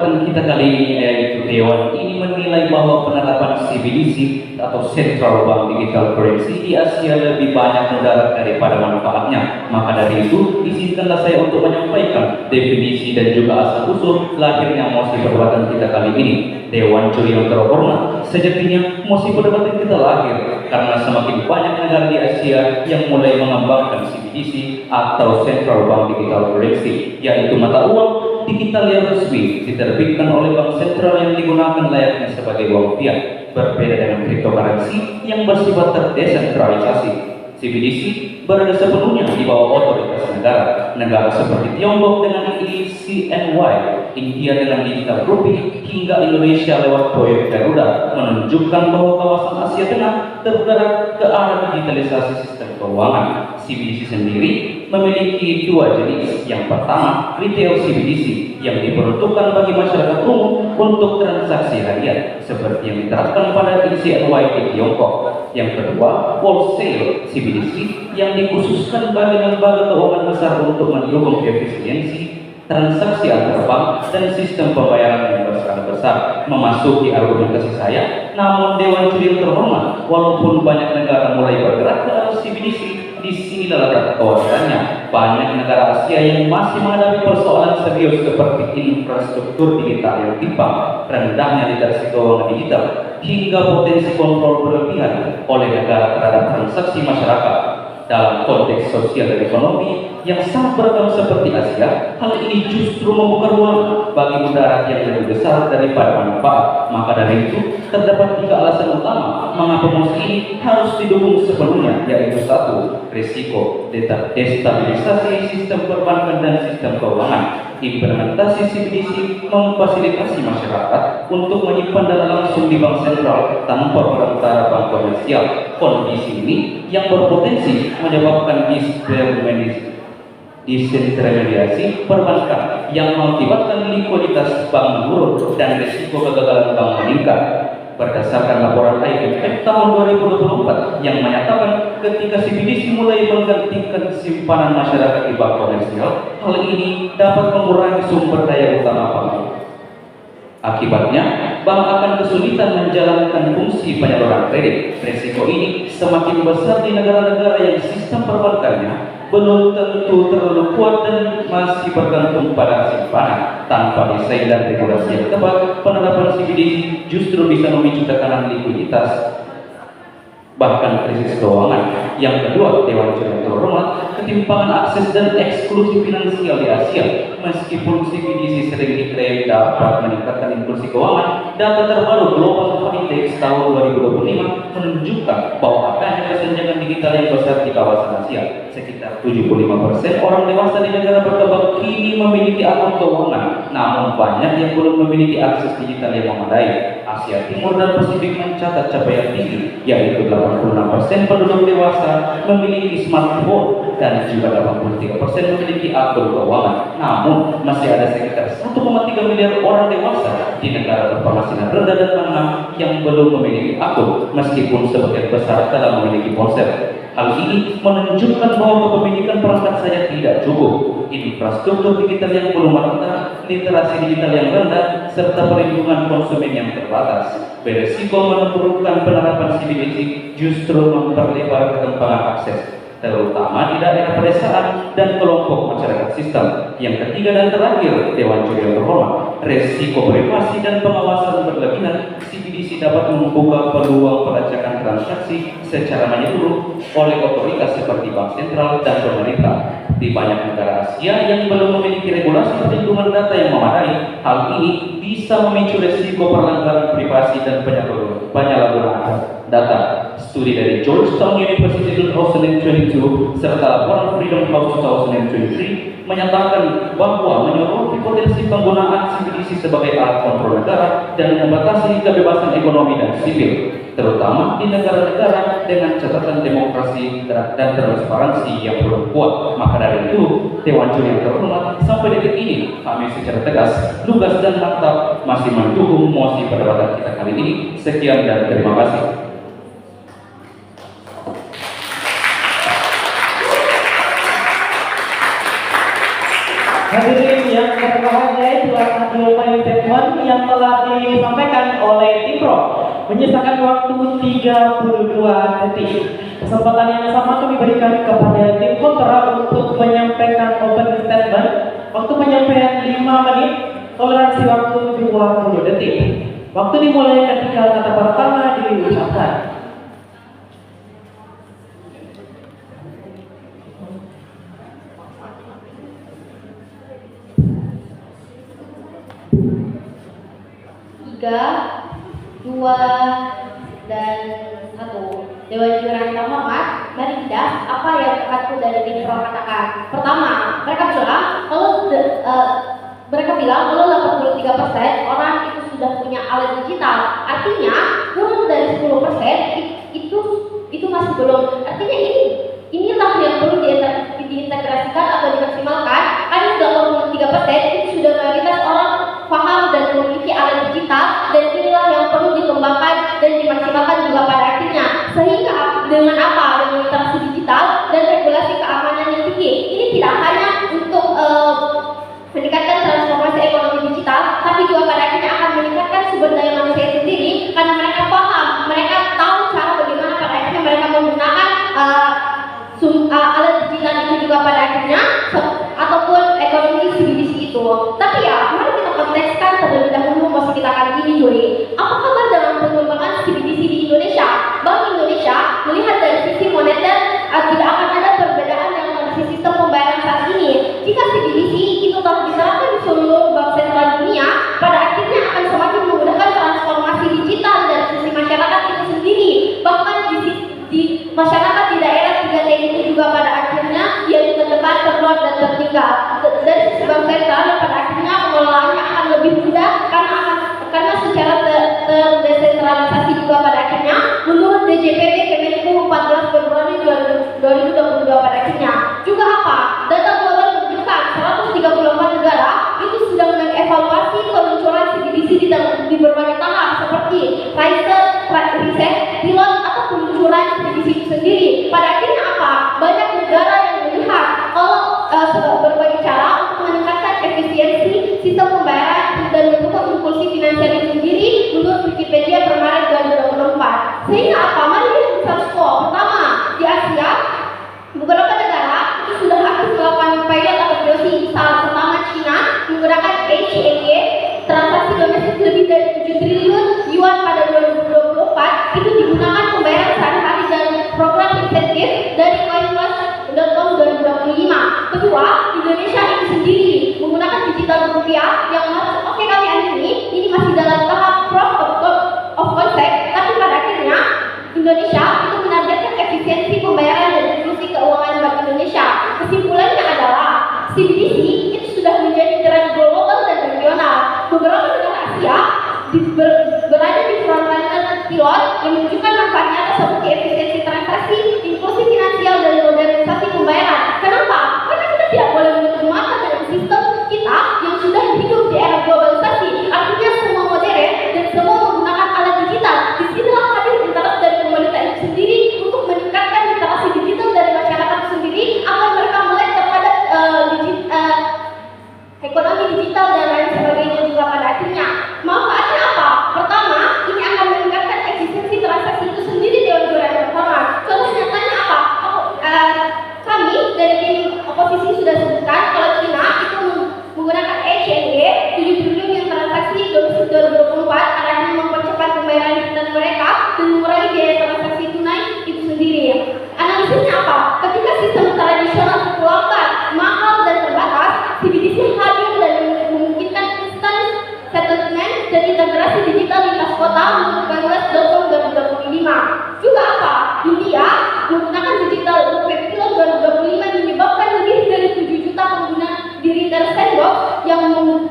perdebatan kita kali ini yaitu Dewan ini menilai bahwa penerapan CBDC atau Central Bank Digital Currency di Asia lebih banyak mudarat daripada manfaatnya. Maka dari itu, izinkanlah saya untuk menyampaikan definisi dan juga asal-usul lahirnya mosi perdebatan kita kali ini. Dewan Juri yang terhormat, sejatinya mosi perdebatan kita lahir karena semakin banyak negara di Asia yang mulai mengembangkan CBDC atau Central Bank Digital Currency, yaitu mata uang digital yang resmi diterbitkan oleh bank sentral yang digunakan layaknya sebagai uang fiat, berbeda dengan cryptocurrency yang bersifat terdesentralisasi. CBDC berada sepenuhnya di bawah otoritas negara. Negara seperti Tiongkok dengan CNY, India dengan digital rupiah, hingga Indonesia lewat proyek Garuda menunjukkan bahwa kawasan Asia Tengah tergerak ke arah digitalisasi sistem keuangan. CBDC sendiri memiliki dua jenis. Yang pertama, retail CBDC yang diperuntukkan bagi masyarakat umum untuk transaksi harian seperti yang diterapkan pada CNY di Tiongkok. Yang kedua, wholesale CBDC yang dikhususkan bagi lembaga keuangan besar untuk mendukung efisiensi transaksi antar bank dan sistem pembayaran yang berskala besar. Memasuki argumentasi saya, namun Dewan Juri yang terhormat, walaupun banyak negara mulai bergerak ke arah CBDC, di sinilah letak kekhawatirannya. Banyak negara Asia yang masih menghadapi persoalan serius seperti infrastruktur digital yang timpang, rendahnya literasi keuangan digital, hingga potensi kontrol berlebihan oleh negara terhadap transaksi masyarakat. Dalam konteks sosial dan ekonomi yang sangat beragam seperti Asia, hal ini justru membuka ruang bagi mudarat yang lebih besar daripada manfaat. Maka dari itu, terdapat tiga alasan utama mengapa mosi ini harus didukung sepenuhnya, yaitu satu, risiko destabilisasi sistem perbankan dan sistem keuangan. Implementasi CBDC memfasilitasi masyarakat untuk menyimpan dana langsung di bank sentral tanpa perantara bank komersial. Kondisi ini yang berpotensi menyebabkan disintermediasi perbankan yang mengakibatkan likuiditas bank menurun dan risiko kegagalan bank meningkat. Berdasarkan laporan IMF tahun 2024 yang menyatakan ketika CBDC mulai menggantikan simpanan masyarakat di bank komersial, hal ini dapat mengurangi sumber daya utama bank. Akibatnya, bank akan kesulitan menjalankan fungsi penyaluran kredit. Risiko ini semakin besar di negara-negara yang sistem perbankannya belum tentu terlalu kuat dan masih bergantung pada simpanan. Tanpa desain dan regulasi yang tepat, penerapan CBDC justru bisa memicu tekanan likuiditas, bahkan krisis keuangan. Yang kedua, Dewan Juri yang terhormat, ketimpangan akses dan eksklusi finansial di Asia. Meskipun CBDC sering diklaim dapat meningkatkan inklusi keuangan, data terbaru Global Index tahun 2025 menunjukkan bahwa adanya kesenjangan digital yang besar di kawasan Asia. Sekitar 75% orang dewasa di negara berkembang kini memiliki akun keuangan, namun banyak yang belum memiliki akses digital yang memadai. Asia Timur dan Pasifik mencatat capaian tinggi, yaitu 86% penduduk dewasa memiliki smartphone dan juga 83% memiliki akun keuangan. Namun, masih ada sekitar 1,3 miliar orang dewasa di negara berpenghasilan rendah dan menengah yang belum memiliki akun, meskipun sebagian besar telah memiliki ponsel. Hal ini menunjukkan bahwa kepemilikan perangkat saja tidak cukup. Infrastruktur digital yang belum merata, literasi digital yang rendah, serta perlindungan konsumen yang terbatas. Beresiko menurunkan penerapan CBDC justru memperlebar ketimpangan akses, terutama di daerah pedesaan dan kelompok masyarakat sistem. Yang ketiga dan terakhir, Dewan Juri yang terhormat, resiko privasi dan pengawasan berlebihan. CBDC dapat membuka peluang pelacakan transaksi secara menyeluruh oleh otoritas seperti bank sentral dan pemerintah. Di banyak negara Asia yang belum memiliki regulasi perlindungan data yang memadai, hal ini bisa memicu resiko pelanggaran privasi dan penyalahgunaan data. Studi dari Georgetown University 2022 serta laporan Freedom House 2023 menyatakan bahwa menyoroti potensi penggunaan CBDC sebagai alat kontrol negara dan membatasi kebebasan ekonomi dan sipil, terutama di negara-negara dengan catatan demokrasi dan transparansi yang belum kuat. Maka dari itu, Dewan Juri yang terhormat, sampai detik ini kami secara tegas, lugas dan mantap masih mendukung mosi perdebatan kita kali ini. Sekian dan terima kasih. Hadirin yang berbahagia, itulah audio paling yang telah disampaikan oleh Tipro, menyisakan waktu 32 detik. Kesempatan yang sama kami berikan kepada tim kontra untuk menyampaikan opening statement. Waktu penyampaian 5 menit, toleransi waktu 20 detik. Waktu dimulai ketika kata pertama diucapkan. Tiga, dua, dan satu. Dewan juri yang terhormat, mari kita apa yang rekanku dari tim Pro katakan. Pertama, mereka bilang kalau 83% orang itu sudah punya alat digital. Artinya kurang dari 10% itu masih belum. Artinya inilah yang perlu diintegrasikan atau dimaksimalkan. Karena 83% itu sudah mayoritas orang paham dan memiliki alat digital, dan inilah yang perlu dikembangkan dan dimaksimalkan juga pada akhirnya. Sehingga dengan apa? Dengan literasi digital dan regulasi keamanan yang tinggi. Ini tidak hanya untuk meningkatkan transformasi ekonomi digital, tapi juga pada akhirnya akan meningkatkan sumber daya manusia sendiri, karena mereka paham, mereka tahu cara bagaimana pada akhirnya mereka menggunakan alat digital itu juga pada akhirnya ataupun ekonomi CBDC itu. Tapi ya, mari kita kontekskan terlebih dahulu masa kita kali ini, Juri. Apa kabar dalam pengembangan CBDC di Indonesia? Bank Indonesia melihat dari sisi moneter tidak akan ada perbedaan yang dari sistem pembayaran saat ini. Jika CBDC itu telah diterapkan di seluruh bank sentral dunia, pada akhirnya akan semakin memudahkan transformasi digital dari sisi masyarakat itu sendiri. Bahkan di masyarakat di daerah 3T itu juga pada akhirnya yaitu terdepan, terluar, dan tertinggal. Dari sisi bank sentral yang pada akhirnya pengelolaannya akan lebih mudah karena secara terdesentralisasi juga pada akhirnya. Menurut DJPP Kemenku 14 Februari 2022 pada akhirnya. Juga apa? Data global menunjukkan 134 negara itu sedang mengevaluasi peluncuran CBDC di berbagai tahap seperti riset, pilot, atau peluncuran CBDC itu sendiri. Pada akhirnya apa? Banyak negara yang melihat kalau berbagai cara untuk meningkatkan efisiensi sistem pembayaran dan mendukung inklusi finansial itu sendiri menurut Wikipedia per Maret 2024. Sehingga apa? Mari kita bisa skor. Pertama, di Asia beberapa negara itu sudah aktif melakukan pilot atau POC. Salah pertama China menggunakan HNY, transaksi domestik lebih dari 7 triliun yuan pada 2024 itu digunakan pembayaran sehari-hari dan program insentif dari coinplus.com 2025. Kedua, Indonesia itu sendiri menggunakan digital rupiah yang kami ini masih dalam tahap proof of concept, tapi pada akhirnya Indonesia itu menargetkan efisiensi pembayaran dan inklusi keuangan Bank Indonesia. Kesimpulannya adalah CBDC itu sudah menjadi tren global dan regional. Beberapa negara Asia berada di frontliner pilot yang menunjukkan manfaatnya seperti efisiensi transaksi, inklusi finansial, dan modernisasi pembayaran. Kenapa? Karena kita tidak boleh menutup mata dengan sistem kita yang sudah hidup di era globalisasi. Artinya semua modern dan semua menggunakan alat digital. Disinilah hadir interest dari pemerintah itu sendiri untuk meningkatkan literasi digital dari masyarakat itu sendiri agar mereka melek terhadap ekonomi digital dan lain sebagainya juga pada akhirnya. Manfaatnya apa? Pertama, ini akan meningkatkan efisiensi transaksi itu sendiri dengan jumlah yang terhormat. Contoh nyatanya apa? Kami dari tim oposisi sudah sebutkan kalau China itu menggunakan HNY 7 triliun yang transaksi domestik 2024 akan mempercepat pembayaran digital mereka dan mengurangi biaya transaksi tunai itu sendiri. Analisisnya apa? Ketika sistem tradisional terkeluarkan, mahal dan terbatas, CBDC hadir dan memungkinkan instant settlement dan integrasi digital lintas kota menurut coinplus.com 2025. Juga apa? India menggunakan digital rupiah pilot 2025 menyebabkan lebih dari 7 juta pengguna di retail sandbox yang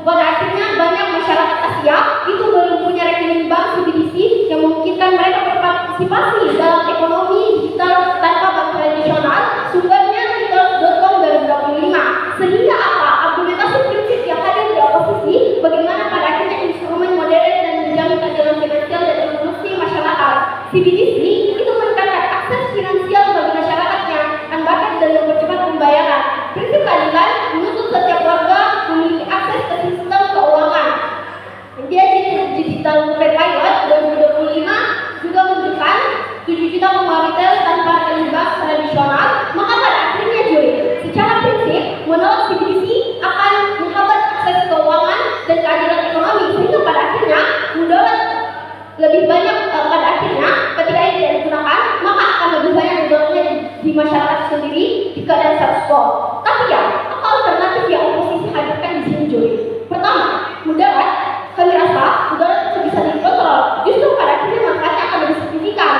pada akhirnya banyak masyarakat Asia itu belum punya rekening bank CBDC yang memungkinkan mereka berpartisipasi dalam ekonomi digital tanpa bank tradisional. Sumbernya retail.com 2025. Sehingga apa? Argumentasi prinsip yang hadir di oposisi bagaimana pada akhirnya instrumen modern dan menjamin keadilan finansial dan inklusi masyarakat. CBDC itu meningkatkan akses finansial bagi masyarakatnya dan bahkan dan mempercepat pembayaran. Prinsip keadilan menuntut setiap warga memiliki akses ke sistem keuangan. Dia Kok. Tapi ya, apa alternatif yang oposisi hadirkan di sini Joy? Pertama, mudarat. Kami rasa mudarat itu bisa dikontrol. Justru pada akhirnya manfaatnya akan lebih signifikan.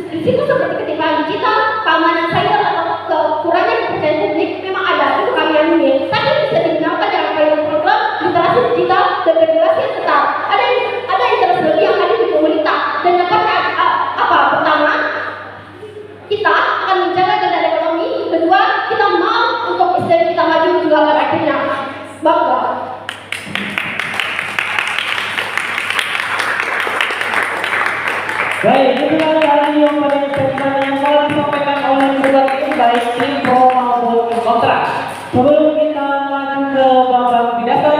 Risiko seperti ketimpangan digital, keamanan cyber atau kekurangan kepercayaan publik memang ada, itu kami amini. Tapi bisa digunakan dengan pilot program literasi digital dan regulasi yang ketat. Ada interest lebih yang hadir di komunitas dan dampaknya apa? Pertama, kita akan menjaga gerakan ekonomi. Kedua, kita mau untuk SDM kita maju juga pada akhirnya bangga. Baik, itulah tadi yang pada statement yang telah disampaikan oleh kedua tim baik tim pro maupun tim kontra. Sebelum kita lanjut ke babak pembidasan,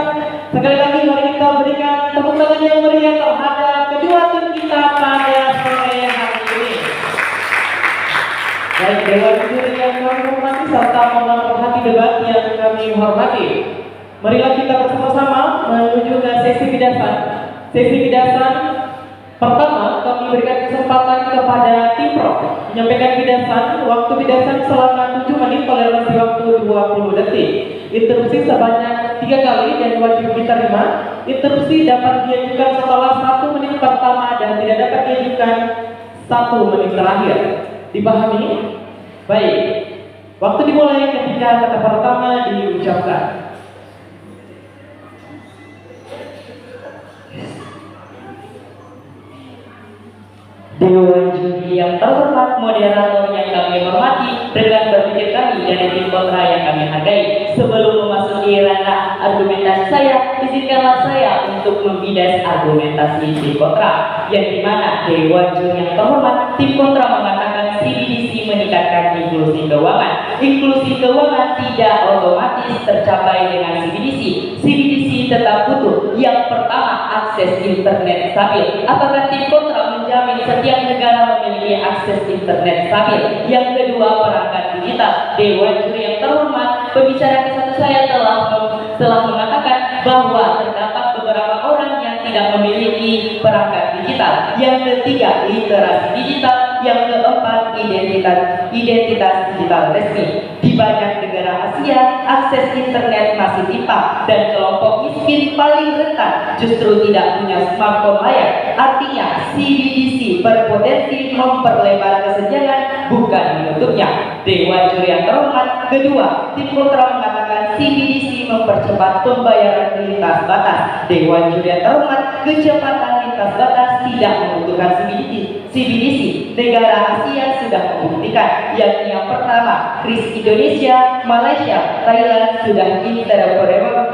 sekali lagi mari kita berikan tepuk tangan yang meriah terhadap kedua tim kita pada sore hari ini. Baik, dewan juri yang kami hormati serta pemerhati debat yang kami hormati. Marilah kita bersama-sama menuju ke sesi pidasan. Sesi pidasan pertama, kami berikan kesempatan kepada tim pro menyampaikan pidasan. Waktu pidasan selama 7 menit, toleransi waktu 20 detik. Interupsi sebanyak 3 kali dan wajib diterima. Interupsi dapat diajukan setelah 1 menit pertama dan tidak dapat diajukan 1 menit terakhir. Dipahami? Baik. Waktu dimulai ketika kata pertama diucapkan. Dewan juri yang terhormat, moderator yang kami hormati, rekan berpikir kami dari tim kontra yang kami hargai. Sebelum memasuki ranah argumentasi saya, izinkanlah saya untuk membidas argumentasi tim kontra, yang dimana Dewan juri yang terhormat, tim kontra mengatakan CBDC meningkatkan inklusi keuangan. Inklusi keuangan tidak otomatis tercapai dengan CBDC. CBDC tetap butuh. Yang pertama, akses internet stabil. Apakah tim kontra menjamin setiap negara memiliki akses internet stabil? Yang kedua, perangkat digital. Dewan juri yang terhormat, pembicara ke-1 saya telah mengatakan bahwa terdapat beberapa orang yang tidak memiliki perangkat digital. Yang ketiga, literasi digital. Yang keempat, identitas digital resmi. Di banyak negara Asia, akses internet masih timpang dan kelompok miskin paling rentan justru tidak punya smartphone layak. Artinya, CBDC berpotensi memperlebar kesenjangan, bukan menutupnya. Dewan juri yang terhormat, kedua, tim kontra mengatakan CBDC mempercepat pembayaran lintas batas. Dewan juri yang terhormat, kecepatan lintas batas tidak membutuhkan CBDC. Negara Asia sudah membuktikan, yakni yang pertama, kris Indonesia, Malaysia, Thailand sudah interoperable.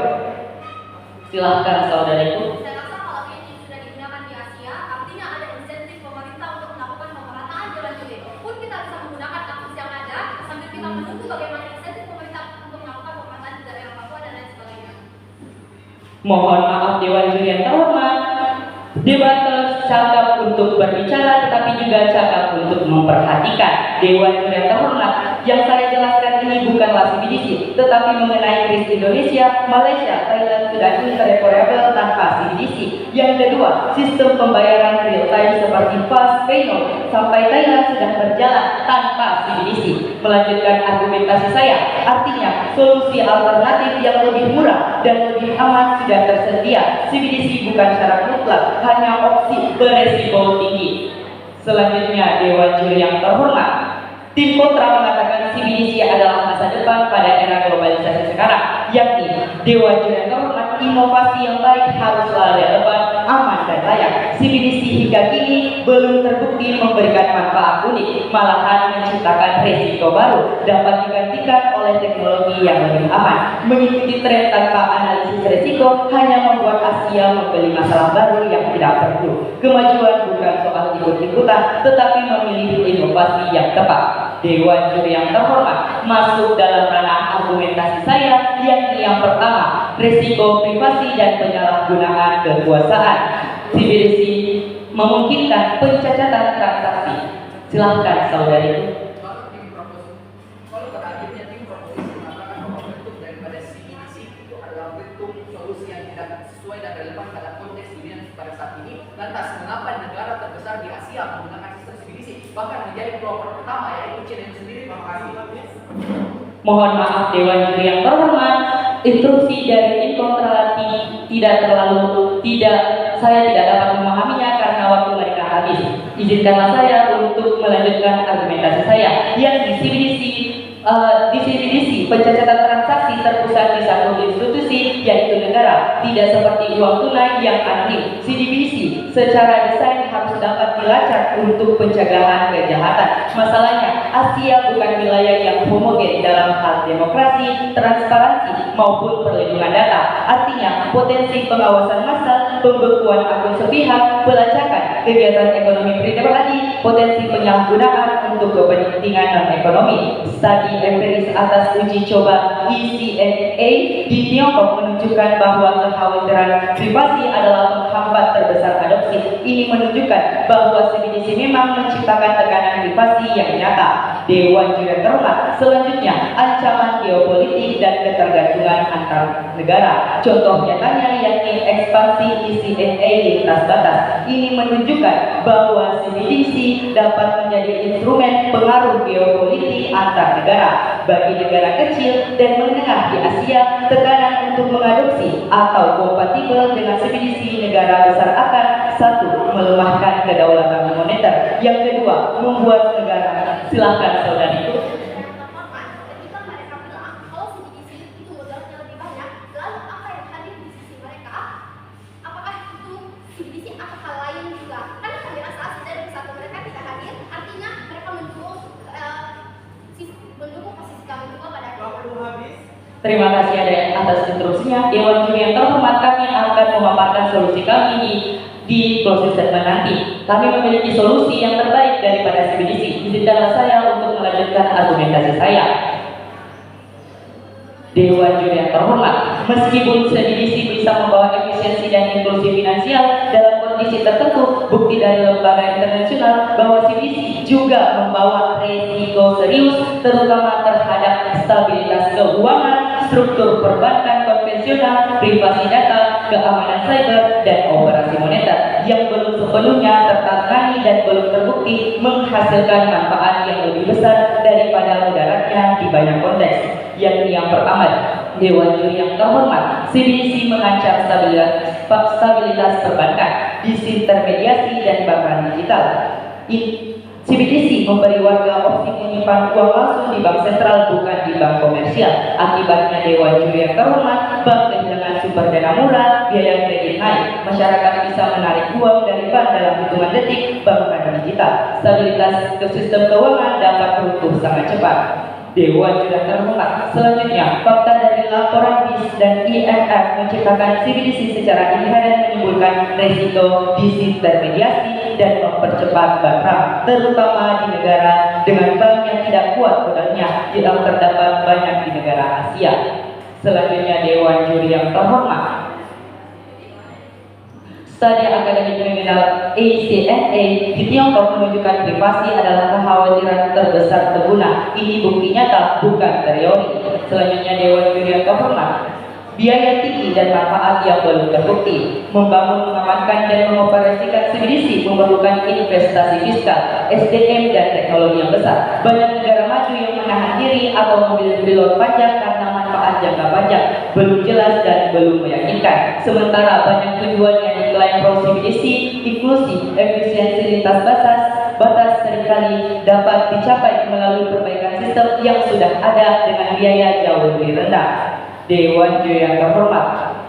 Silahkan saudaraku. Saya rasa kalau ini sudah digunakan di Asia, artinya ada insentif pemerintah untuk melakukan pemerataan jalan juri. Pun kita bisa menggunakan akses yang ada sambil kita menunggu bagaimana insentif pemerintah untuk melakukan pemerataan di daerah Papua dan lain sebagainya. Mohon maaf Dewan juri yang terhormat. Debaters cakap untuk berbicara tetapi juga cakap untuk memperhatikan. Dewan juri yang terhormat, yang saya jelaskan ini bukanlah CBDC, tetapi mengenai kris Indonesia, Malaysia, Thailand sudah interoperable tanpa CBDC. Yang kedua, sistem pembayaran real time seperti Fast Paynow sampai Thailand sudah berjalan tanpa CBDC. Melanjutkan argumentasi saya, artinya solusi alternatif yang lebih murah dan lebih aman sudah tersedia. CBDC bukan syarat mutlak, hanya opsi beresiko tinggi. Selanjutnya, Dewan juri yang terhormat, tim kontra mengatakan CBDC adalah masa depan pada era globalisasi sekarang, yakni Dewan juri yang terhormat, inovasi yang baik haruslah relevan, aman dan layak. CBDC hingga kini belum terbukti memberikan manfaat unik, malahan menciptakan resiko baru dapat digantikan oleh teknologi yang lebih aman. Mengikuti tren tanpa analisis resiko hanya membuat Asia membeli masalah baru yang tidak perlu. Kemajuan bukan soal ikut-ikutan, tetapi memilih inovasi yang tepat. Dewan juri yang terhormat, masuk dalam ranah argumentasi saya, yakni yang pertama, risiko privasi dan penyalahgunaan kekuasaan. CBDC memungkinkan pencacatan transaksi. Silahkan saudariku. Kalau pada akhirnya tim proposisi mengatakan bahwa bentuk daripada CBDC itu adalah bentuk solusi yang tidak sesuai dan relevan pada konteks dunia pada saat ini, lantas mengapa negara terbesar di Asia menggunakan sistem CBDC, bahkan menjadi pelopor pertama yaitu China itu sendiri? Terima kasih. Mohon maaf Dewan Juri yang terhormat, instruksi dari Inkontra saya tidak dapat memahaminya karena waktu mereka habis. Izinkanlah saya untuk melanjutkan argumentasi saya yang di CBDC pencatatan transaksi terpusat di satu institusi yaitu negara, tidak seperti uang tunai yang anonim. CBDC secara desain harus dapat dilacak untuk pencegahan kejahatan. Masalahnya, Asia bukan wilayah yang homogen dalam hal demokrasi, transparansi maupun perlindungan data. Artinya, potensi pengawasan massal, pembekuan akun sepihak, pelacakan kegiatan ekonomi pribadi, potensi penyalahgunaan untuk kepentingan non-ekonomi. Studi empiris atas uji coba ECNA di Tiongkok menunjukkan bahwa kekhawatiran privasi adalah penghambat terbesar adopsi. Ini menunjukkan bahwa CBDC memang menciptakan tekanan privasi yang nyata. Dewan Juri terhormat, selanjutnya ancaman geopolitik dan ketergantungan antar negara. Contoh nyatanya yakni ekspansi ECNA lintas batas. Ini menunjukkan bahwa CBDC dapat menjadi instrumen pengaruh geopolitik antar negara. Bagi negara kecil dan menengah di Asia, tekanan untuk mengadopsi atau kompatibel dengan CBDC negara besar akan: satu, melemahkan kedaulatan moneter. Yang kedua, membuat negara. Silakan saudari. Ketika mereka bilang kalau CBDC itu modalnya lebih banyak, lalu apa yang hadir di sisi mereka? Apakah itu CBDC atau hal lain juga? Karena kami rasa dari satu mereka tidak hadir, artinya mereka mendukung posisi kami juga pada akhirnya. Terima kasih atas instruksinya. Dewan Juri yang terhormat, kami akan memaparkan solusi kami di closing statement nanti. Kami memiliki solusi yang terbaik daripada CBDC. Izinkanlah saya untuk melanjutkan argumentasi saya. Dewan Juri yang terhormat, meskipun CBDC bisa membawa efisiensi dan inklusi finansial dalam kondisi tertentu, bukti dari lembaga internasional bahwa CBDC juga membawa risiko serius, terutama terhadap stabilitas keuangan, struktur perbankan konvensional, privasi data, keamanan cyber, dan operasi moneter yang belum sepenuhnya tertangani dan belum terbukti menghasilkan manfaat yang lebih besar daripada mudaratnya di banyak konteks. Yakni yang pertama, Dewan Juri yang terhormat, CBDC mengancam stabilitas perbankan, disintermediasi dan bank digital. CBDC memberi warga opsi menyimpan uang langsung di bank sentral bukan di bank komersial. Akibatnya Dewan Juri yang terhormat, bank kehilangan sumber dana murah, biaya kredit naik, masyarakat bisa menarik uang dari bank dalam hitungan detik, bank digital. Stabilitas sistem keuangan dapat runtuh sangat cepat. Dewan Juri yang terhormat, selanjutnya fakta dari laporan BIS dan IMF menciptakan CBDC secara inheren menimbulkan resiko disintermediasi dan mempercepat bangkrut, terutama di negara dengan bank yang tidak kuat modalnya yang terdapat banyak di negara Asia. Selanjutnya Dewan Juri yang terhormat, studi akademik kriminal ECNA di Tiongkok menunjukkan privasi adalah kekhawatiran terbesar pengguna. Ini bukti nyata, bukan teori. Selanjutnya Dewan Juri yang terhormat, biaya tinggi dan manfaat yang belum terbukti. Membangun, mengamankan, dan mengoperasikan CBDC memerlukan investasi fiskal, SDM, dan teknologi yang besar. Banyak negara maju yang menahan diri atau mengambil belot pajak karena manfaat jangka panjang belum jelas dan belum meyakinkan. Sementara banyak tujuan yang diklaim pro CBDC, inklusi, efisiensi lintas batas seringkali dapat dicapai melalui perbaikan sistem yang sudah ada dengan biaya jauh lebih rendah. Dewan Juri yang terhormat,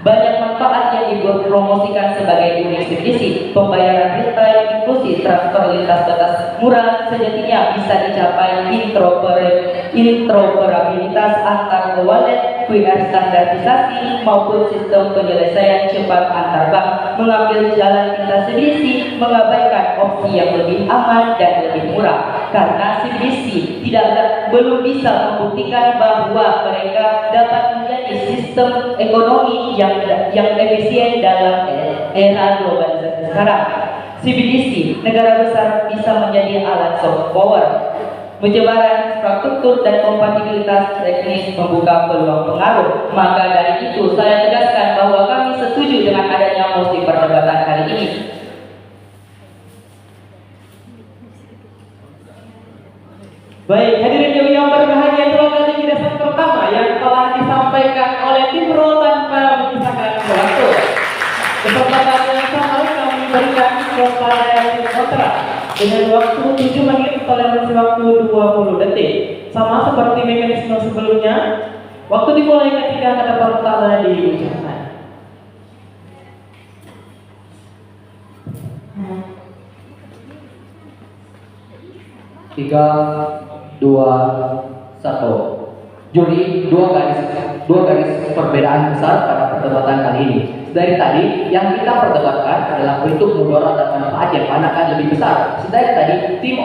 banyak manfaat yang dipromosikan sebagai unik CBDC. Pembayaran real time, inklusi, transfer lintas batas murah sejatinya bisa dicapai interoperabilitas antar wallet, QR standarisasi maupun sistem penyelesaian cepat antar bank. Mengambil jalan lintas CBDC mengabaikan opsi yang lebih aman dan lebih murah karena CBDC belum bisa membuktikan bahwa mereka dapat menjadi sistem ekonomi yang efisien dalam era globalisasi sekarang. CBDC negara besar bisa menjadi alat soft power. Penyebaran infrastruktur dan kompatibilitas teknis membuka peluang pengaruh. Maka dari itu saya tegaskan bahwa kami setuju dengan adanya mosi perdebatan kali ini. Baik, hadirin yang berbahagia, Kesempatan yang sama kami berikan kepada tim kontra dengan waktu 7 menit toleransi waktu 20 detik. Sama seperti mekanisme sebelumnya, waktu dimulai ketika kata pertama diucapkan. 3, 2, 1. Juri, dua garis perbedaan besar pada perdebatan kali ini. Dari tadi, yang kita perdebatkan adalah bentuk mudarat dan manfaat yang mana kan lebih besar. Sedari tadi, tim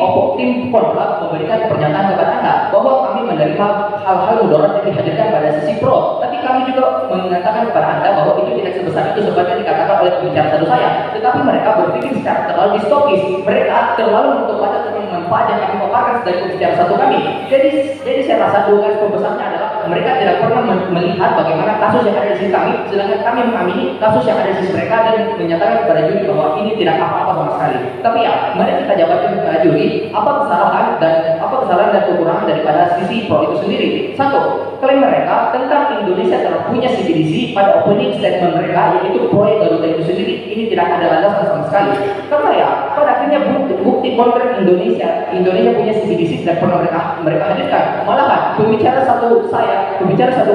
kontra memberikan pernyataan kepada Anda bahwa kami menerima hal-hal mudarat yang dihadirkan pada sisi pro. Tapi kami juga mengatakan kepada Anda bahwa itu tidak sebesar itu seperti yang dikatakan oleh pembicara satu saya. Tetapi mereka berpikir secara terlalu distopis. Mereka terlalu menutup mata tentang manfaat yang kami paparkan dari pembicara satu kami. Jadi saya rasa dua garis pembesarnya adalah mereka tidak pernah melihat bagaimana kasus yang ada di sisi kami, sedangkan kami mengamini kasus yang ada di sisi mereka dan menyatakan kepada juri bahwa ini tidak apa-apa sama sekali. Tapi ya, mari kita jabarkan kepada juri apa kesalahan dan kekurangan daripada sisi pro itu sendiri. Satu, klaim mereka tentang Indonesia telah punya CBDC pada opening statement mereka, yaitu proyek Garuda itu sendiri. Ini tidak ada landasan sama sekali. Karena ya, pada akhirnya bukti konkret Indonesia punya CBDC tidak pernah mereka hadirkan. Malahan pembicara satu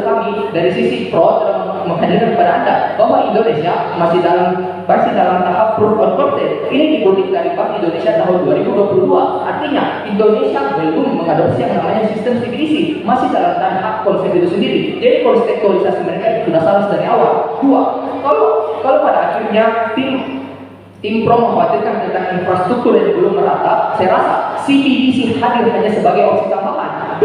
kami dari sisi pro telah menghadirkan kepada Anda bahwa Indonesia masih dalam tahap proof of concept. Ini dikutip dari Bank Indonesia tahun 2022. Artinya Indonesia belum mengadopsi yang namanya sistem CBDC, masih dalam tahap konsep itu sendiri. Jadi konseptualisasi mereka itu sudah salah dari awal. Dua, kalau pada akhirnya tim pro mengkhawatirkan tentang infrastruktur yang belum merata, saya rasa CBDC hadir hanya sebagai opsi tambahan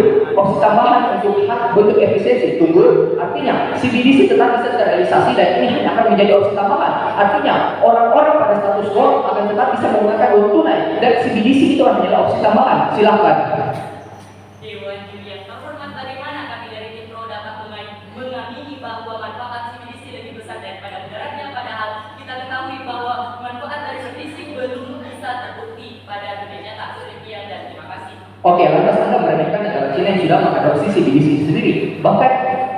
untuk hak bentuk efisiensi. Tunggu, artinya CBDC tetap bisa terrealisasi dan ini hanya akan menjadi opsi tambahan. Artinya orang-orang pada status quo akan tetap bisa menggunakan uang tunai dan CBDC itu hanyalah opsi tambahan. Silahkan. Dewan juri yang terhormat, bagaimana kami dari tim pro dapat mengamini bahwa manfaat CBDC lebih besar daripada mudaratnya, padahal kita ketahui bahwa manfaat dari CBDC belum bisa terbukti pada dunia nyata. Sekian dan terima kasih. Oke, lantas Anda meremehkan negara Cina yang sudah mengadopsi CBDC sendiri. Bahkan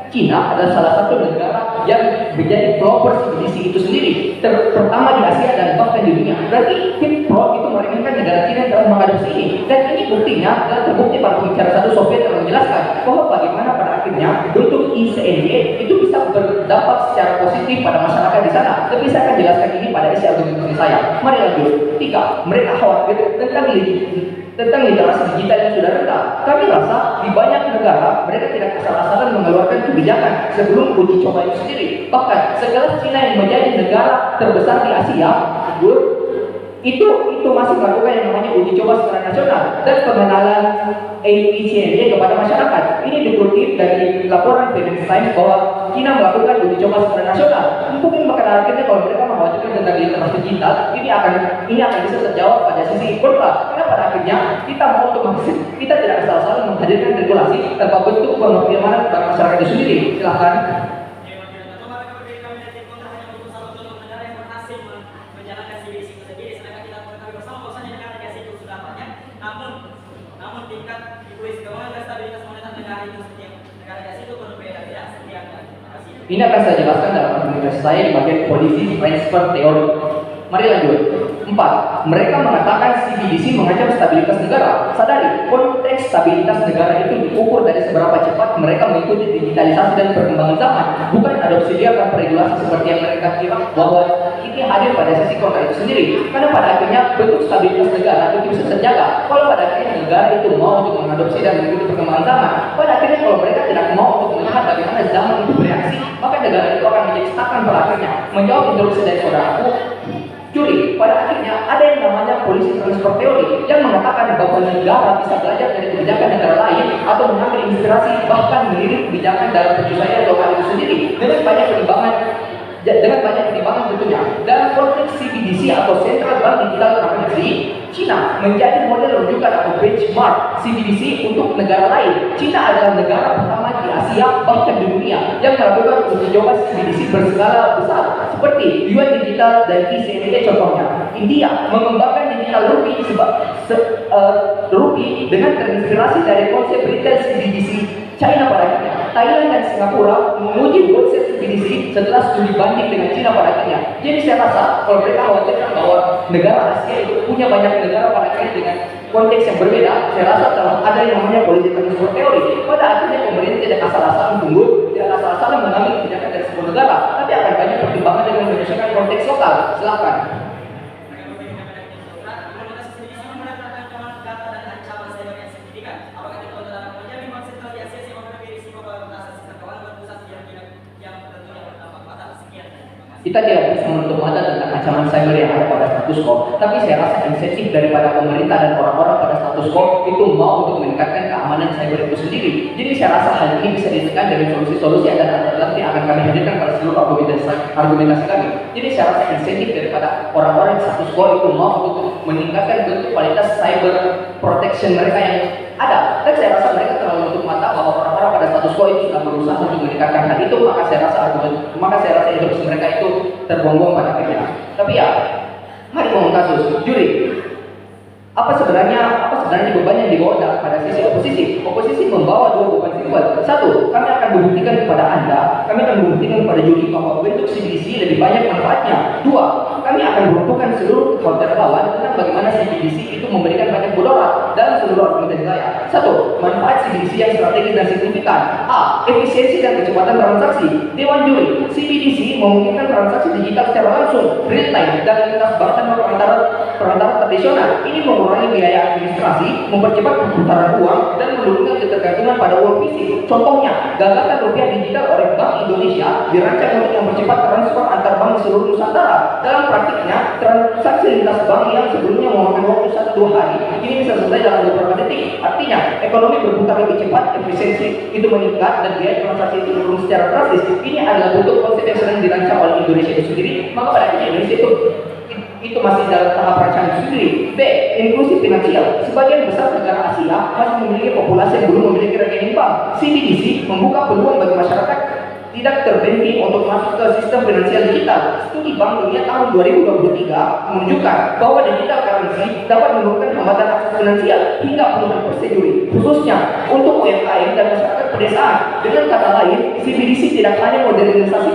Cina adalah salah satu negara yang menjadi pelopor CBDC itu sendiri, pertama di Asia dan bahkan di dunia. Berarti tim pro itu meremehkan negara Cina yang telah mengadopsi ini. Dan ini buktinya dan terbukti pada pembicara satu Soviet yang menjelaskan bahwa bagaimana pada akhirnya bentuk ICNY itu bisa berdampak secara positif pada masyarakat di sana. Tapi saya akan jelaskan ini pada isi argumentasi saya. Mari lanjut. 3, mereka khawatir tentang literasi digital yang sudah rendah. Kami rasa di banyak negara mereka tidak asal-asalan mengeluarkan kebijakan sebelum uji coba itu sendiri. Bahkan sekelas Cina yang menjadi negara terbesar di Asia, itu masih melakukan yang namanya uji coba secara nasional dan pengenalan ICNY kepada masyarakat. Ini dikutip dari laporan Financial Times bahwa Cina melakukan uji coba secara nasional. Mungkin pada akhirnya kalau mereka mengkhawatirkan tentang literasi digital, ini akan bisa terjawab pada sisi kontra. Karena pada akhirnya kita tidak asal-asalan menghadirkan regulasi tanpa bentuk pengamanan bagi masyarakat itu sendiri. Silahkan. Namun tingkat egois keuangan dan stabilitas moneter negara itu setiap negara itu berbeda tidak setiap. Terima kasih. Ini akan saya jelaskan dalam argumentasi saya di bagian policy transfer teori. Mari lanjut. 4. Mereka mengatakan CBDC mengancam stabilitas negara. Sadari, konteks stabilitas negara itu diukur dari seberapa cepat mereka mengikuti digitalisasi dan perkembangan zaman. Bukan adopsi dia akan regulasi seperti yang mereka kira bahwa ini hadir pada sisi kontra itu sendiri. Karena pada akhirnya bentuk stabilitas negara itu bisa terjaga. Kalau pada akhirnya negara itu mau untuk mengadopsi dan mengikuti perkembangan zaman, pada akhirnya kalau mereka tidak mau untuk melihat bagaimana zaman itu bereaksi, maka negara itu akan menjadi stagnan pada akhirnya. Menjawab introduksi dari saudaraku, juri, pada akhirnya ada yang namanya policy transfer teori yang mengatakan bahwa negara bisa belajar dari kebijakan negara lain atau mengambil inspirasi bahkan meniru kebijakan dalam penyelesaian lokal itu sendiri dengan banyak pertimbangan tentunya. Dalam konteks CBDC atau Central Bank Digital Currency, Cina menjadi model rujukan atau benchmark CBDC untuk negara lain. Cina adalah negara pertama di Asia bahkan di dunia yang melakukan uji coba CBDC berskala besar seperti yuan digital dan ICNY contohnya. India mengembangkan digital rupee dengan terinspirasi dari konsep retail CBDC China pada akhirnya. Thailand dan Singapura menguji konsep CBDC setelah studi banding dengan Cina pada akhirnya. Jadi saya rasa kalau mereka khawatirkan bahwa negara Asia itu punya banyak negara pada akhirnya dengan konteks yang berbeda, saya rasa telah ada yang namanya politik transfer teori. Pada akhirnya pemerintah tidak asal-asalan tunggu, tidak asal-asalan mengambil kebijakan dari sebuah negara, tapi akan banyak pertimbangan dengan menyesuaikan konteks lokal. Silakan. Kita tidak bisa menutup mata tentang ancaman cyber yang ada pada status quo, tapi saya rasa insentif daripada pemerintah dan orang-orang pada status quo itu mau untuk meningkatkan keamanan cyber itu sendiri. Jadi saya rasa hal ini bisa ditekan dari solusi-solusi dan alternatif yang akan kami hadirkan pada seluruh argumentasi kami. Jadi saya rasa insentif daripada orang-orang status quo itu mau untuk meningkatkan bentuk kualitas cyber protection mereka yang ada. Dan saya rasa mereka terlalu menutup mata bahwa orang-orang pada status quo itu sudah berusaha untuk meningkatkan hal itu, maka saya rasa instruksi mereka itu terbuang-buang pada akhirnya. Tapi ya, mari ngomong kasus juri. Apa sebenarnya beban yang dibawa pada sisi oposisi? Oposisi membawa dua beban simpel. Satu, kami akan membuktikan kepada Anda, kami akan membuktikan kepada juri bahwa bentuk CBDC lebih banyak manfaatnya. Dua, kami akan meruntuhkan seluruh counter lawan tentang bagaimana CBDC itu memberikan banyak mudarat dalam seluruh argumentasi saya. Satu, manfaat CBDC yang strategis dan signifikan. A, efisiensi dan kecepatan transaksi. Dewan juri, CBDC memungkinkan transaksi digital secara langsung, real time, dan lintas bank tanpa perantara tradisional. Ini mengurangi biaya administrasi, mempercepat perputaran uang, dan menurunkan ketergantungan pada uang fisik. Contohnya, gagasan rupiah digital oleh Bank Indonesia dirancang untuk mempercepat transfer antar bank di seluruh Nusantara. Dalam praktiknya, transaksi lintas bank yang sebelumnya memakan waktu 1-2 hari, ini bisa selesai dalam beberapa detik. Artinya, ekonomi berputar lebih cepat, efisiensi itu meningkat, dan biaya transaksi itu menurun secara drastis. Ini adalah bentuk konsep yang sedang dirancang oleh Indonesia itu sendiri. Maka pada akhirnya Indonesia itu masih dalam tahap rancangan sendiri. B, inklusi finansial. Sebagian besar negara Asia masih memiliki populasi yang belum memiliki rekening bank. CBDC membuka peluang bagi masyarakat tidak terbanking untuk masuk ke sistem finansial digital. Studi Bank Dunia tahun 2023 menunjukkan bahwa digital currency dapat menurunkan hambatan akses finansial hingga puluhan persen juri, khususnya untuk UMKM dan masyarakat pedesaan. Dengan kata lain, CBDC tidak hanya modernisasi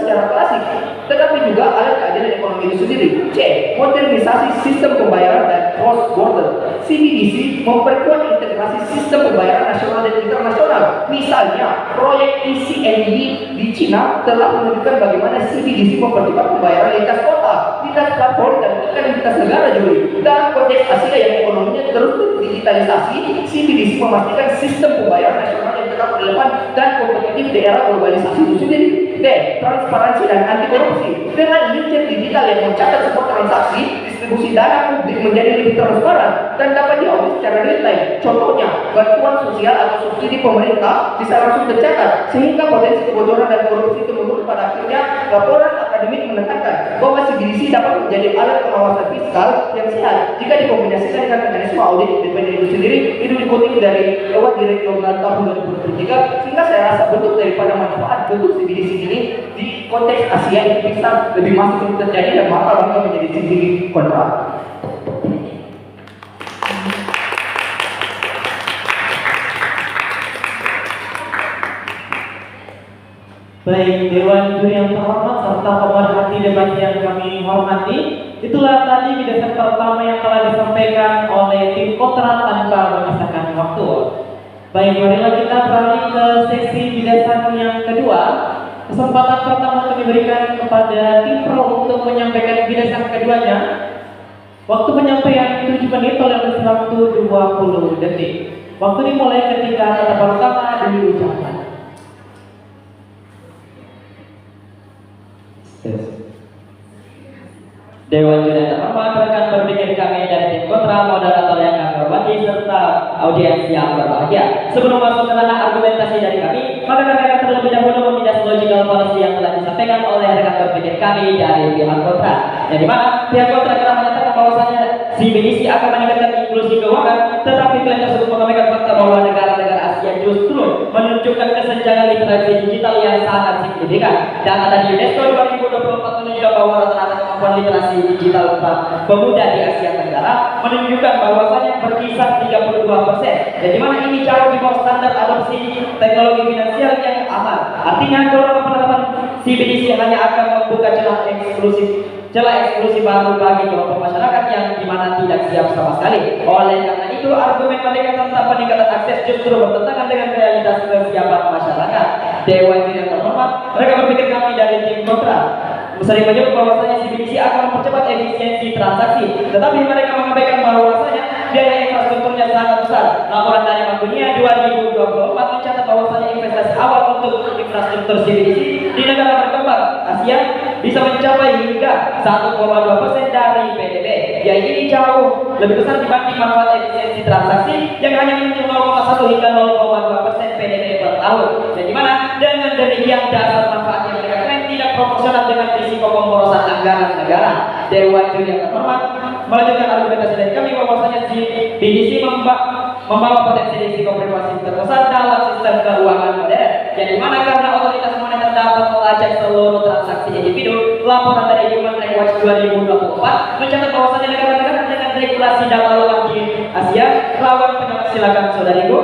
secara klasik, tetapi juga alat keadilan ekonomi itu sendiri. C, modernisasi sistem pembayaran dan cross border. CBDC memperkuat integrasi sistem pembayaran nasional dan internasional. Misalnya, proyek ECNY di Cina telah menunjukkan bagaimana CBDC mempercepat pembayaran lintas kota, lintas platform, dan bahkan lintas negara juri. Dalam konteks Asia yang ekonominya terus digitalisasi, CBDC memastikan sistem pembayaran nasional yang tetap relevan dan kompetitif di era globalisasi itu sendiri. D, transparansi dan anti korupsi. Dengan ledger digital yang mencatat semua transaksi, distribusi dana publik menjadi lebih transparan dan dapat diaudit secara real time. Contohnya, bantuan sosial atau subsidi pemerintah bisa langsung tercatat, sehingga potensi kebocoran dan korupsi itu menurun. Pada akhirnya, laporan akademik menekankan bahwa CBDC dapat menjadi alat pengawasan fiskal yang sehat jika dikombinasikan dengan mekanisme audit independen itu sendiri. Itu dikutip dari lewat Direktorat tahun 2023, sehingga saya rasa bentuk daripada manfaat bentuk CBDC ini di konteks Asia itu bisa lebih masif untuk terjadi dan maka menjadi sisi kontra. Baik, Dewan Juri yang terhormat serta pemerhati debat yang kami hormati, itulah tadi bidasar pertama yang telah disampaikan oleh tim kontra tanpa memisahkan waktu. Baik, marilah kita beralih ke sesi bidasar yang kedua. Kesempatan pertama kami berikan kepada tim pro untuk menyampaikan bidasar keduanya. Waktu penyampaian 7 menit oleh waktu 20 detik. Waktu dimulai ketika kata pertama diucapkan. Dewan Juri yang terhormat, rekan berpikir kami dari tim kontra, moderator yang kami hormati, serta audiens yang berbahagia. Sebelum masuk ke ranah argumentasi dari kami, maka kami akan terlebih dahulu memidas logical policy yang telah disampaikan oleh rekan berpikir kami dari pihak kontra. Yang dimana pihak kontra telah menyatakan bahwasanya CBDC akan meningkatkan inklusi keuangan, tetapi klaim tersebut mengabaikan fakta bahwa negara-negara Asia justru menunjukkan kesenjangan literasi digital yang sangat signifikan. Data dari UNESCO 2024 menunjukkan bahwa rata-rata kemampuan literasi digital pemuda di Asia Tenggara sementara menunjukkan bahwasanya berkisar 32%. Dan di mana ini jauh di bawah standar adopsi teknologi finansial yang aman. Artinya dorongan penerapan CBDC hanya akan membuka celah eksklusif baru bagi kelompok masyarakat yang dimana tidak siap sama sekali. Oleh karena itu, argumen mereka tentang peningkatan akses justru bertentangan dengan realitas kesiapan masyarakat. Dewan Juri yang terhormat, mereka berpikir kami dari tim kontra sering menyebut bahwasanya CBDC akan mempercepat efisiensi transaksi, tetapi mereka mengabaikan bahwasanya biaya infrastrukturnya sangat besar. Laporan dari Bank Dunia 2024 mencatat bahwasanya investasi awal untuk infrastruktur CBDC di negara berkembang Asia bisa mencapai hingga 1,2% dari PDB. Biaya ini jauh lebih besar dibanding manfaat efisiensi transaksi yang hanya menyentuh 0,1 hingga 0,2% PDB per tahun. Dan dimana dengan demikian dasar manfaat yang mereka klaim tidak proporsional dengan risiko pemborosan anggaran negara. Dewan Juri yang terhormat melanjutkan argumentasi dari kami bahwasanya CBDC membawa potensi risiko privasi terbesar dalam sistem keuangan modern. Yang dimana karena otoritas moneter dapat melacak seluruh transaksi individu. Laporan dari Human Rights Watch 2024 mencatat bahwasanya negara-negara dengan regulasi data luar di Asia rawan penyalahgunaan. Silakan saudariku.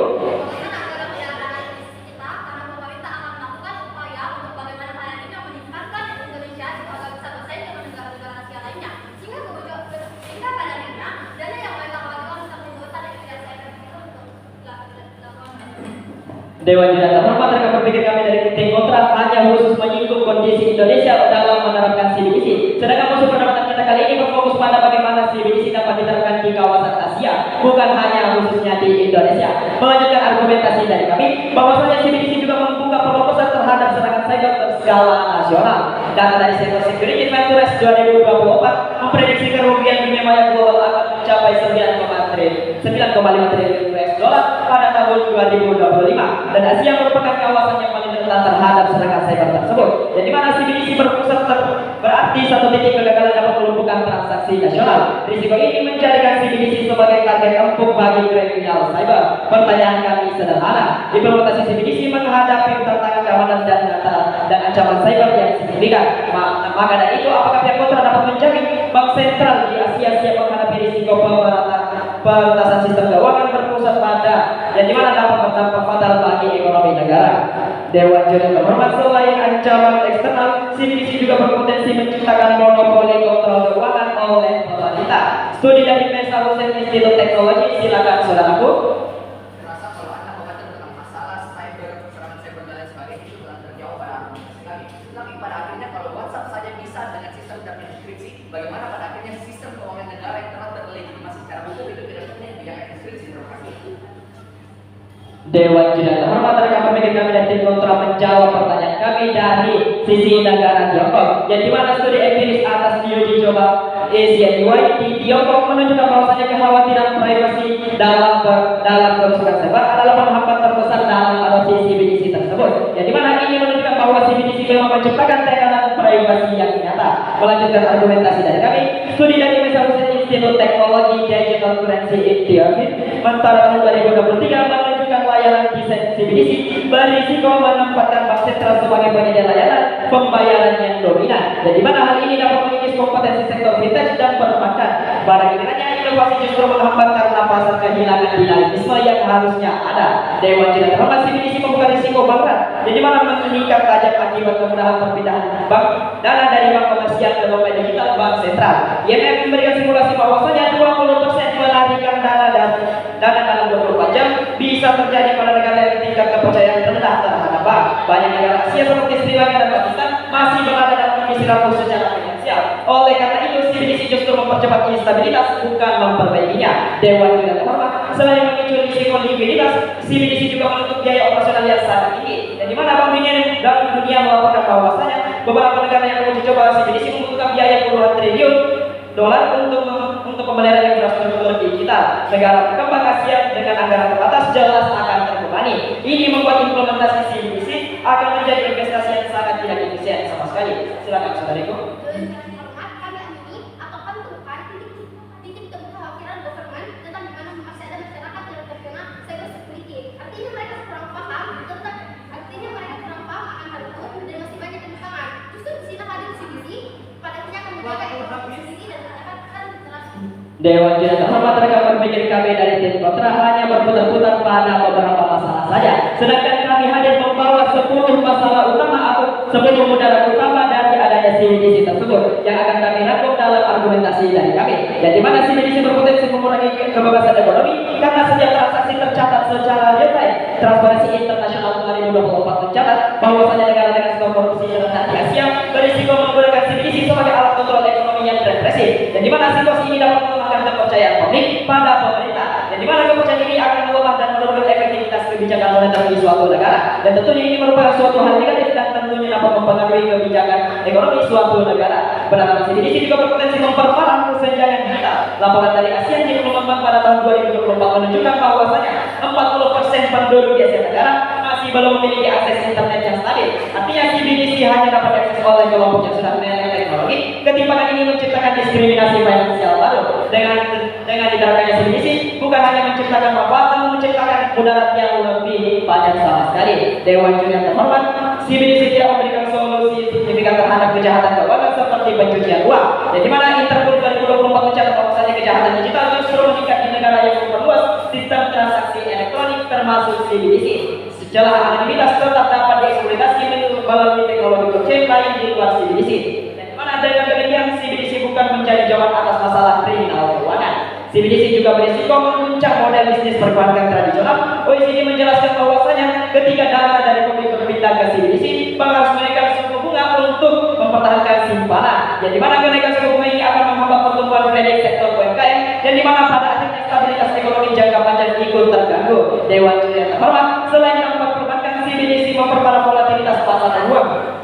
Dewan Juri terhormat, mereka berpikir kami dari tim kontra hanya khusus menyinggung kondisi Indonesia dalam menerapkan CBDC. Sedangkan musuh pendapatan kita kali ini berfokus pada bagaimana CBDC dapat diterapkan di kawasan Asia, bukan hanya khususnya di Indonesia. Melanjutkan argumentasi dari kami, bahwasanya CBDC juga membuka peluang besar terhadap serangan cyber berskala nasional. Data dari Cyber Security Ventures 2024 memprediksi kerugian dunia maya global akan mencapai 9,5 triliun US dollar pada tahun 2025. Dan Asia merupakan kawasan yang paling rentan terhadap serangan cyber tersebut. Jadi mana CBDC berpusat berarti satu titik kegagalan dapat melumpuhkan transaksi nasional. Risiko ini menjadikan CBDC sebagai target empuk bagi kriminal cyber. Pertanyaan kami sederhana, implementasi CBDC menghadapi tantangan keamanan dan data dan ancaman cyber yang signifikan. Maka dari itu, apakah pihak kontra dapat menjamin bank sentral di Asia siap menghadapi risiko peretasan sistem keuangan berpusat pada yang dimana dapat berdampak fatal bagi ekonomi negara? Dewan Juri terhormat, selain ancaman eksternal, CBDC juga berpotensi menciptakan monopoli kontrol keuangan oleh pemerintah. Studi dari Massachusetts Institute Teknologi, silakan saudaraku. Merasa kalau Anda membaca tentang masalah cyber, serangan cyber dan lain sebagainya itu telah terjawab pada argumentasi kami. Tapi pada akhirnya kalau WhatsApp saja bisa dengan sistem terenkripsi, bagaimana pada akhirnya sistem keuangan negara yang telah terlegitimasi secara hukum itu tidak punya bidang enkripsi? Terima kasih. Dewan Juri terhormat, rekan pemikir kami dan tim kontra menjawab pertanyaan kami dari sisi negara Tiongkok. Yang dimana studi empiris atas uji coba ACNY di Tiongkok menunjukkan bahwasanya kekhawatiran privasi dalam kerusakan cyber adalah penghambat terbesar dalam adopsi CBDC tersebut. Yang dimana ini menunjukkan bahwa CBDC memang menciptakan tekanan privasi yang nyata. Melanjutkan argumentasi dari kami, studi dari Massachusetts Institute Teknologi Digital Currency Institute pada tahun 2023 menunjukkan layanan desain CBDC berisiko menempatkan bank sentral sebagai penyedia layanan pembayaran yang dominan. Dan di mana hal ini dapat mengikis kompetensi sektor fintech dan perbankan. Pada kiranya inovasi justru menghambat karena pasar kehilangan dinamisme yang harusnya ada. Dewan Juri terhormat, CBDC membuka risiko bangkrut. Jadi mana meningkat tajam akibat kemudahan perpindahan bank dana dari bank komersial ke dompet digital bank sentral. IMF memberikan simulasi bahwasanya 20% melarikan dana dalam 24 jam bisa terjadi pada negara yang tingkat kepercayaan rendah terhadap bank. Banyak negara Asia seperti Sri Lanka dan Pakistan masih berada dalam kondisi rapuh secara finansial. Oleh karena itu, CBDC justru mempercepat instabilitas, bukan memperbaikinya. Dewan Juri terhormat, selain memicu risiko likuiditas, CBDC juga menuntut biaya operasional yang sangat tinggi. Dan di mana Bank Dunia melaporkan bahwasanya beberapa negara yang menguji coba CBDC membutuhkan biaya puluhan triliun dolar untuk pemeliharaan infrastruktur digital. Negara berkembang Asia dengan anggaran terbatas jelas akan terbebani. Ini membuat implementasi CBDC akan menjadi investasi yang sangat tidak efisien sama sekali. Silakan saudariku. Dewan Juri terhormat rekan berpikir kami dari tim kontra hanya berputar-putar pada beberapa masalah saja. Sedangkan kami hadir membawa 10 masalah utama atau 10 mudarat utama dari adanya CBDC tersebut yang akan kami rangkum dalam argumentasi dari kami. Dan di mana CBDC berpotensi mengurangi kebebasan ekonomi karena setiap transaksi tercatat secara real time. Transparansi Internasional 2024 mencatat bahwasanya negara dengan skor korupsi terendah di Asia berisiko menggunakan CBDC sebagai alat kontrol ekonomi yang represif. Dan di mana situasi ini dapat melemahkan kepercayaan publik pada pemerintah. Dan di mana kepercayaan ini akan melemah dan menurunkan efektivitas kebijakan moneter di suatu negara. Dan tentunya ini merupakan suatu hal negatif dan tentunya dapat mempengaruhi kebijakan ekonomi suatu negara. Penanganan CBDC juga berpotensi memperparah kesenjangan digital. Laporan dari ASEAN yang mengembang pada tahun 2024 menunjukkan bahwasanya 40% penduduk di Asia Tenggara masih belum memiliki akses internet yang stabil. Artinya CBDC hanya dapat diakses oleh kelompok yang sudah memiliki teknologi. Ketimpangan ini menciptakan diskriminasi finansial baru. Dengan diterapkannya CBDC bukan hanya menciptakan manfaat, namun menciptakan mudarat yang lebih banyak sama sekali. Dewan Juri yang terhormat, CBDC tidak memberikan solusi signifikan terhadap kejahatan keuangan seperti pencucian uang. Dan di mana Interpol 2024 mencatat bahwasanya kejahatan digital justru meningkat di negara yang memperluas sistem transaksi elektronik termasuk CBDC. Secara anonimitas tetap dapat dieksploitasi melalui teknologi blockchain lain di luar CBDC. Dan di mana dengan demikian CBDC bukan menjadi jawaban atas masalah kriminal keuangan. CBDC juga berisiko memuncak model bisnis perbankan tradisional. OECD menjelaskan bahwasanya ketika dana dari publik berpindah ke CBDC, bank harus menaikkan suku bunga untuk mempertahankan simpanan. Yang dimana kenaikan suku bunga ini akan menghambat pertumbuhan kredit sektor UMKM, dan dimana pada akhirnya stabilitas ekonomi jangka panjang ikut terganggu. Dewan Juri yang terhormat, selain dampak perbankan, CBDC memperparah volatilitas pasar uang.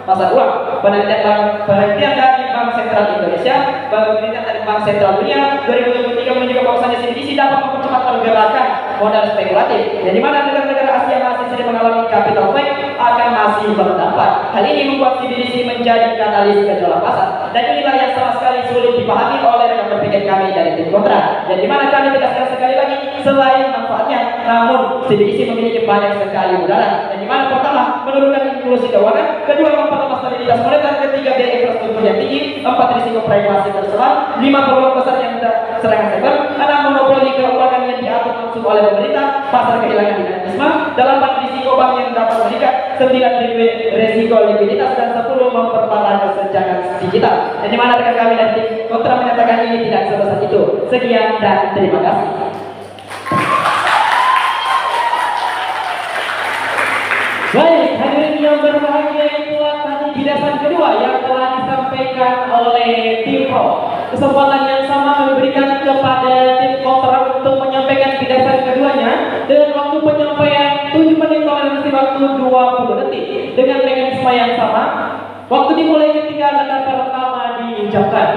Penelitian dari Bank Sentral Indonesia, penelitian dari Bank Sentral Dunia 2023 menunjukkan bahwasanya CBDC dapat mempercepat pergerakan modal spekulatif. Dan di mana negara-negara Asia masih sering mengalami capital flight akan masih berdampak. Hal ini membuat CBDC menjadi katalis gejolak pasar. Dan inilah yang sama sekali sulit dipahami oleh rekan berpikir kami dari tim kontra. Dan di mana kami tegaskan sekali lagi, selain manfaatnya, namun CBDC memiliki banyak sekali mudarat. Dan di mana pertama, menurunkan inklusi keuangan, kedua, memperlemah stabilitas moneter, ketiga, biaya infrastruktur yang tinggi, empat, risiko privasi tersebar, lima, peluang besar yang serangan cyber, enam, monopoli keuangan yang diatur langsung oleh pemerintah, pasar kehilangan dinamisme, delapan, risiko bank yang dapat meningkat, sembilan, risiko likuiditas, dan 10, memperparah kesenjangan digital. Dan di mana rekan kami dari tim kontra menyatakan ini tidak sebesar itu. Sekian dan terima kasih. Baik, hadirin yang berbahagia, itulah tadi jelasan kedua yang telah disampaikan oleh tim pro. Kesempatan yang sama kami berikan kepada tim kontra untuk menyampaikan jelasan keduanya dengan waktu penyampaian 7 menit toleransi waktu 20 detik dengan mekanisme yang sama. Waktu dimulai ketika kata pertama diucapkan.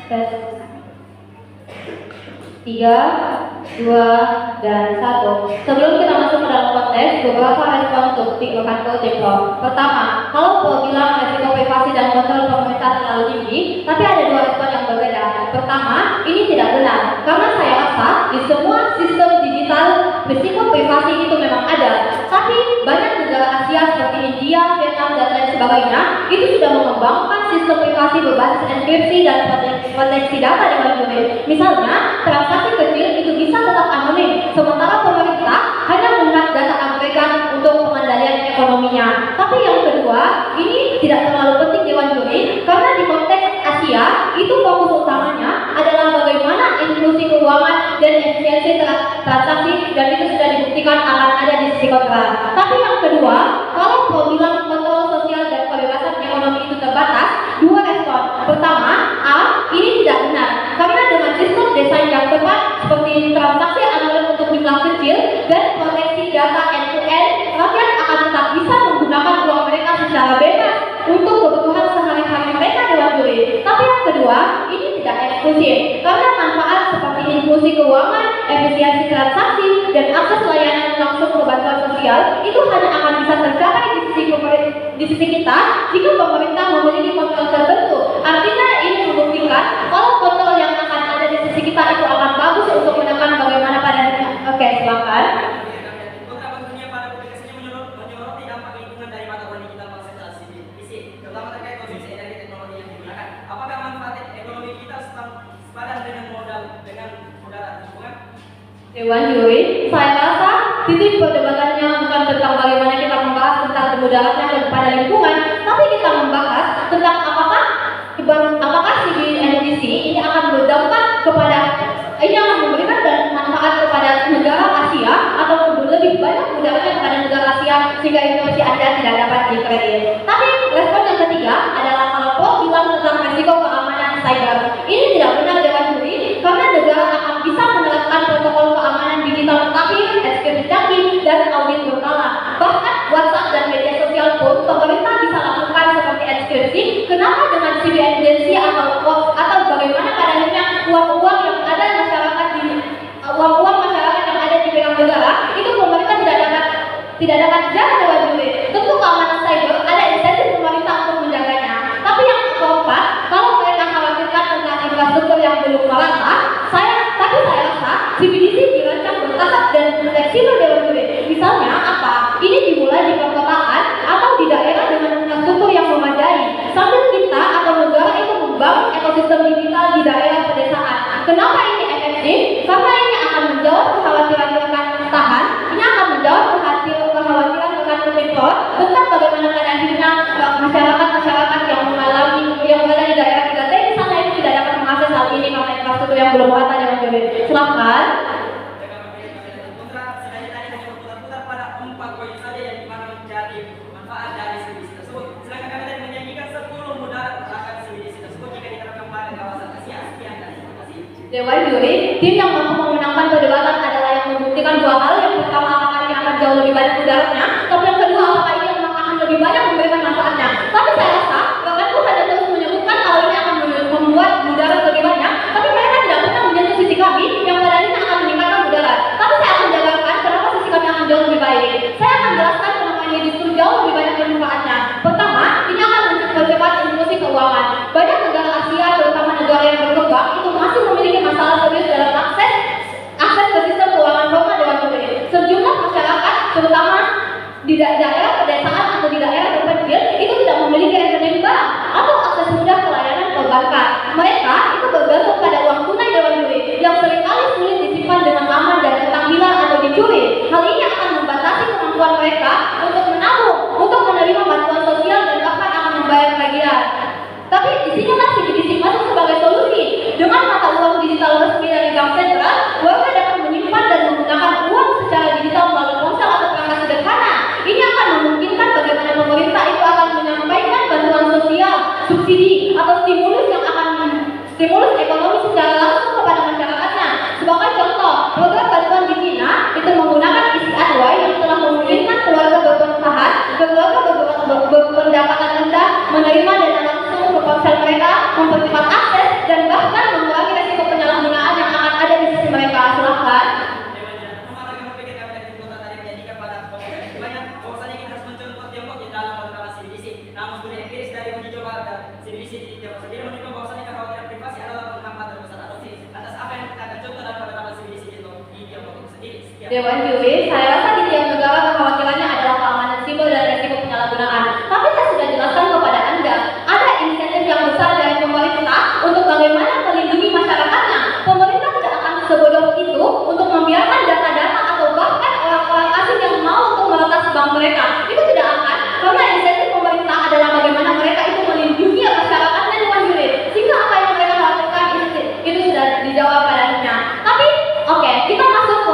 Tes 3, 2, dan 1. Sebelum kita masuk ke dalam konteks, beberapa respon untuk rekan tim pro. Pertama, kalau Pro bilang resiko privasi dan kontrol pemerintah terlalu tinggi, tapi ada dua respon yang berbeda. Pertama, ini tidak benar, karena saya rasa di semua sistem digital risiko privasi itu memang ada. Tapi banyak negara Asia seperti India, Vietnam, dan lain sebagainya itu sudah mengembangkan sistem privasi berbasis enkripsi dan proteksi data dengan domain. Misalnya, transaksi kecil itu bisa tetap anonim, sementara pemerintah hanya melihat data mereka untuk pengendalian ekonominya. Tapi yang kedua, ini tidak terlalu penting Dewan Juri, karena di konteks Asia itu fokus utamanya adalah bagaimana inklusi keuangan dan efisiensi transaksi, dan itu sudah dibuktikan akan ada di sisi kontra. Tapi yang kedua, kalau Pro bilang kontrol sosial dan kebebasan ekonomi itu terbatas, dua respon. Pertama, A, ini tidak benar, karena dengan sistem desain yang tepat seperti transaksi anonim untuk jumlah kecil dan proteksi data end-to-end, rakyat akan tetap bisa menggunakan uang mereka secara bebas untuk kebutuhan sehari-hari mereka Dewan Juri. Tapi yang kedua, ini tidak eksklusif, karena manfaat seperti inklusi keuangan, efisiensi transaksi, dan akses layanan langsung ke bantuan sosial itu hanya akan bisa tercapai di sisi kita jika pemerintah memiliki kontrol tertentu. Artinya ini membuktikan kalau kontrol yang akan ada di sisi kita itu akan bagus untuk menekan bagaimana pada. Oke, silakan. Dewan juri, saya rasa titik perdebatannya bukan tentang bagaimana kita membahas tentang kemudaratnya kepada lingkungan, tapi kita membahas tentang apakah CBDC ini akan berdampak kepada memberikan manfaat kepada negara Asia atau lebih banyak mudaratnya kepada negara Asia sehingga informasi Anda tidak dapat dikredit. Tapi respon yang ketiga adalah kalau Paul bilang tentang risiko keamanan cyber. Ini tidak benar Dewan Juri karena negara akan bisa menerapkan protokol keamanan digital tetapi security canggih dan audit berkala. Bahkan WhatsApp dan media sosial pun pemerintah bisa lakukan seperti security. Kenapa dengan CBDC atau bagaimana pada akhirnya uang-uang yang ada di masyarakat uang-uang masyarakat yang ada di pegang negara itu pemerintah tidak dapat jaga Dewan Juri. Tentu keamanan cyber ada insentif pemerintah untuk menjaganya. Tapi yang keempat, kalau mereka khawatirkan tentang infrastruktur yang belum merata, saya rasa CBDC dirancang bertahap dan fleksibel Dewan Juri. Misalnya apa? Ini dimulai di perkotaan atau di daerah dengan infrastruktur yang memadai. Sambil kita atau negara itu membangun ekosistem digital di daerah pedesaan. Kenapa ini efektif? Karena ini akan menjawab kekhawatiran rekan tahan. Ini akan menjawab kekhawatiran rekan Pemkot tentang bagaimana pada akhirnya masyarakat yang berada di daerah 3T di sana itu tidak dapat mengakses hal ini karena infrastruktur yang belum merata Dewan Juri. Silakan. Dewan Juri, tim yang mampu memenangkan perdebatan adalah yang membuktikan dua hal. Yang pertama, apakah ini akan jauh lebih banyak mudaratnya, tapi yang kedua, apakah ini akan lebih banyak memberikan manfaatnya. Tapi saya rasa, bahkan hanya terus menyebutkan kalau ini akan membuat mudarat lebih banyak, tapi mereka tidak pernah menyentuh sisi kami yang pada akhirnya akan meningkatkan mudarat. Tapi saya akan jabarkan kenapa sisi kami akan jauh lebih baik. Saya akan jelaskan kenapa ini justru jauh lebih banyak manfaatnya. Pertama, ini akan mempercepat inklusi keuangan. Banyak negara Asia, terutama negara yang berkembang, itu masih memiliki masalah serius dalam akses ke sistem keuangan formal Dewan Juri. Sejumlah masyarakat, terutama di daerah pedesaan atau di daerah terpencil, itu tidak memiliki rekening bank atau akses mudah ke layanan perbankan. Mereka itu bergantung pada uang tunai Dewan Juri yang seringkali sulit disimpan dengan aman dan tetap hilang atau dicuri. Hal ini akan membatasi kemampuan mereka untuk menabung, untuk menerima bantuan sosial dan bahkan akan membayar tagihan. Tapi di sini CBDC masuk sebagai solusi. Dengan mata uang digital resmi dari bank sentral, warga dapat menyimpan dan menggunakan uang secara digital melalui ponsel atau perangkat sederhana. Ini akan memungkinkan bagaimana pemerintah itu akan menyampaikan bantuan sosial, subsidi atau stimulus ekonomi secara langsung kepada masyarakatnya. Sebagai contoh, program bantuan di Cina itu menggunakan ICI yang telah memungkinkan keluarga berpendapatan rendah menerima dana langsung ke ponsel mereka, mempercepat akses dan bahkan mengurangi resiko penyalahgunaan yang akan ada di sisi mereka. Silahkan. Dewan Juri, saya rasa di tiap negara kekhawatirannya adalah keamanan siber dan resiko penyalahgunaan. Tapi saya sudah jelaskan kepada Anda, ada insentif yang besar dari pemerintah untuk bagaimana melindungi masyarakatnya. Pemerintah tidak akan sebodoh itu untuk membiarkan data-data atau bahkan orang-orang asing yang mau untuk meretas bank mereka. Itu tidak akan, karena insentif pemerintah adalah bagaimana mereka itu melindungi masyarakatnya Dewan Juri. Sehingga apa yang mereka lakukan itu sudah dijawab padanya. Tapi oke, kita masuk ke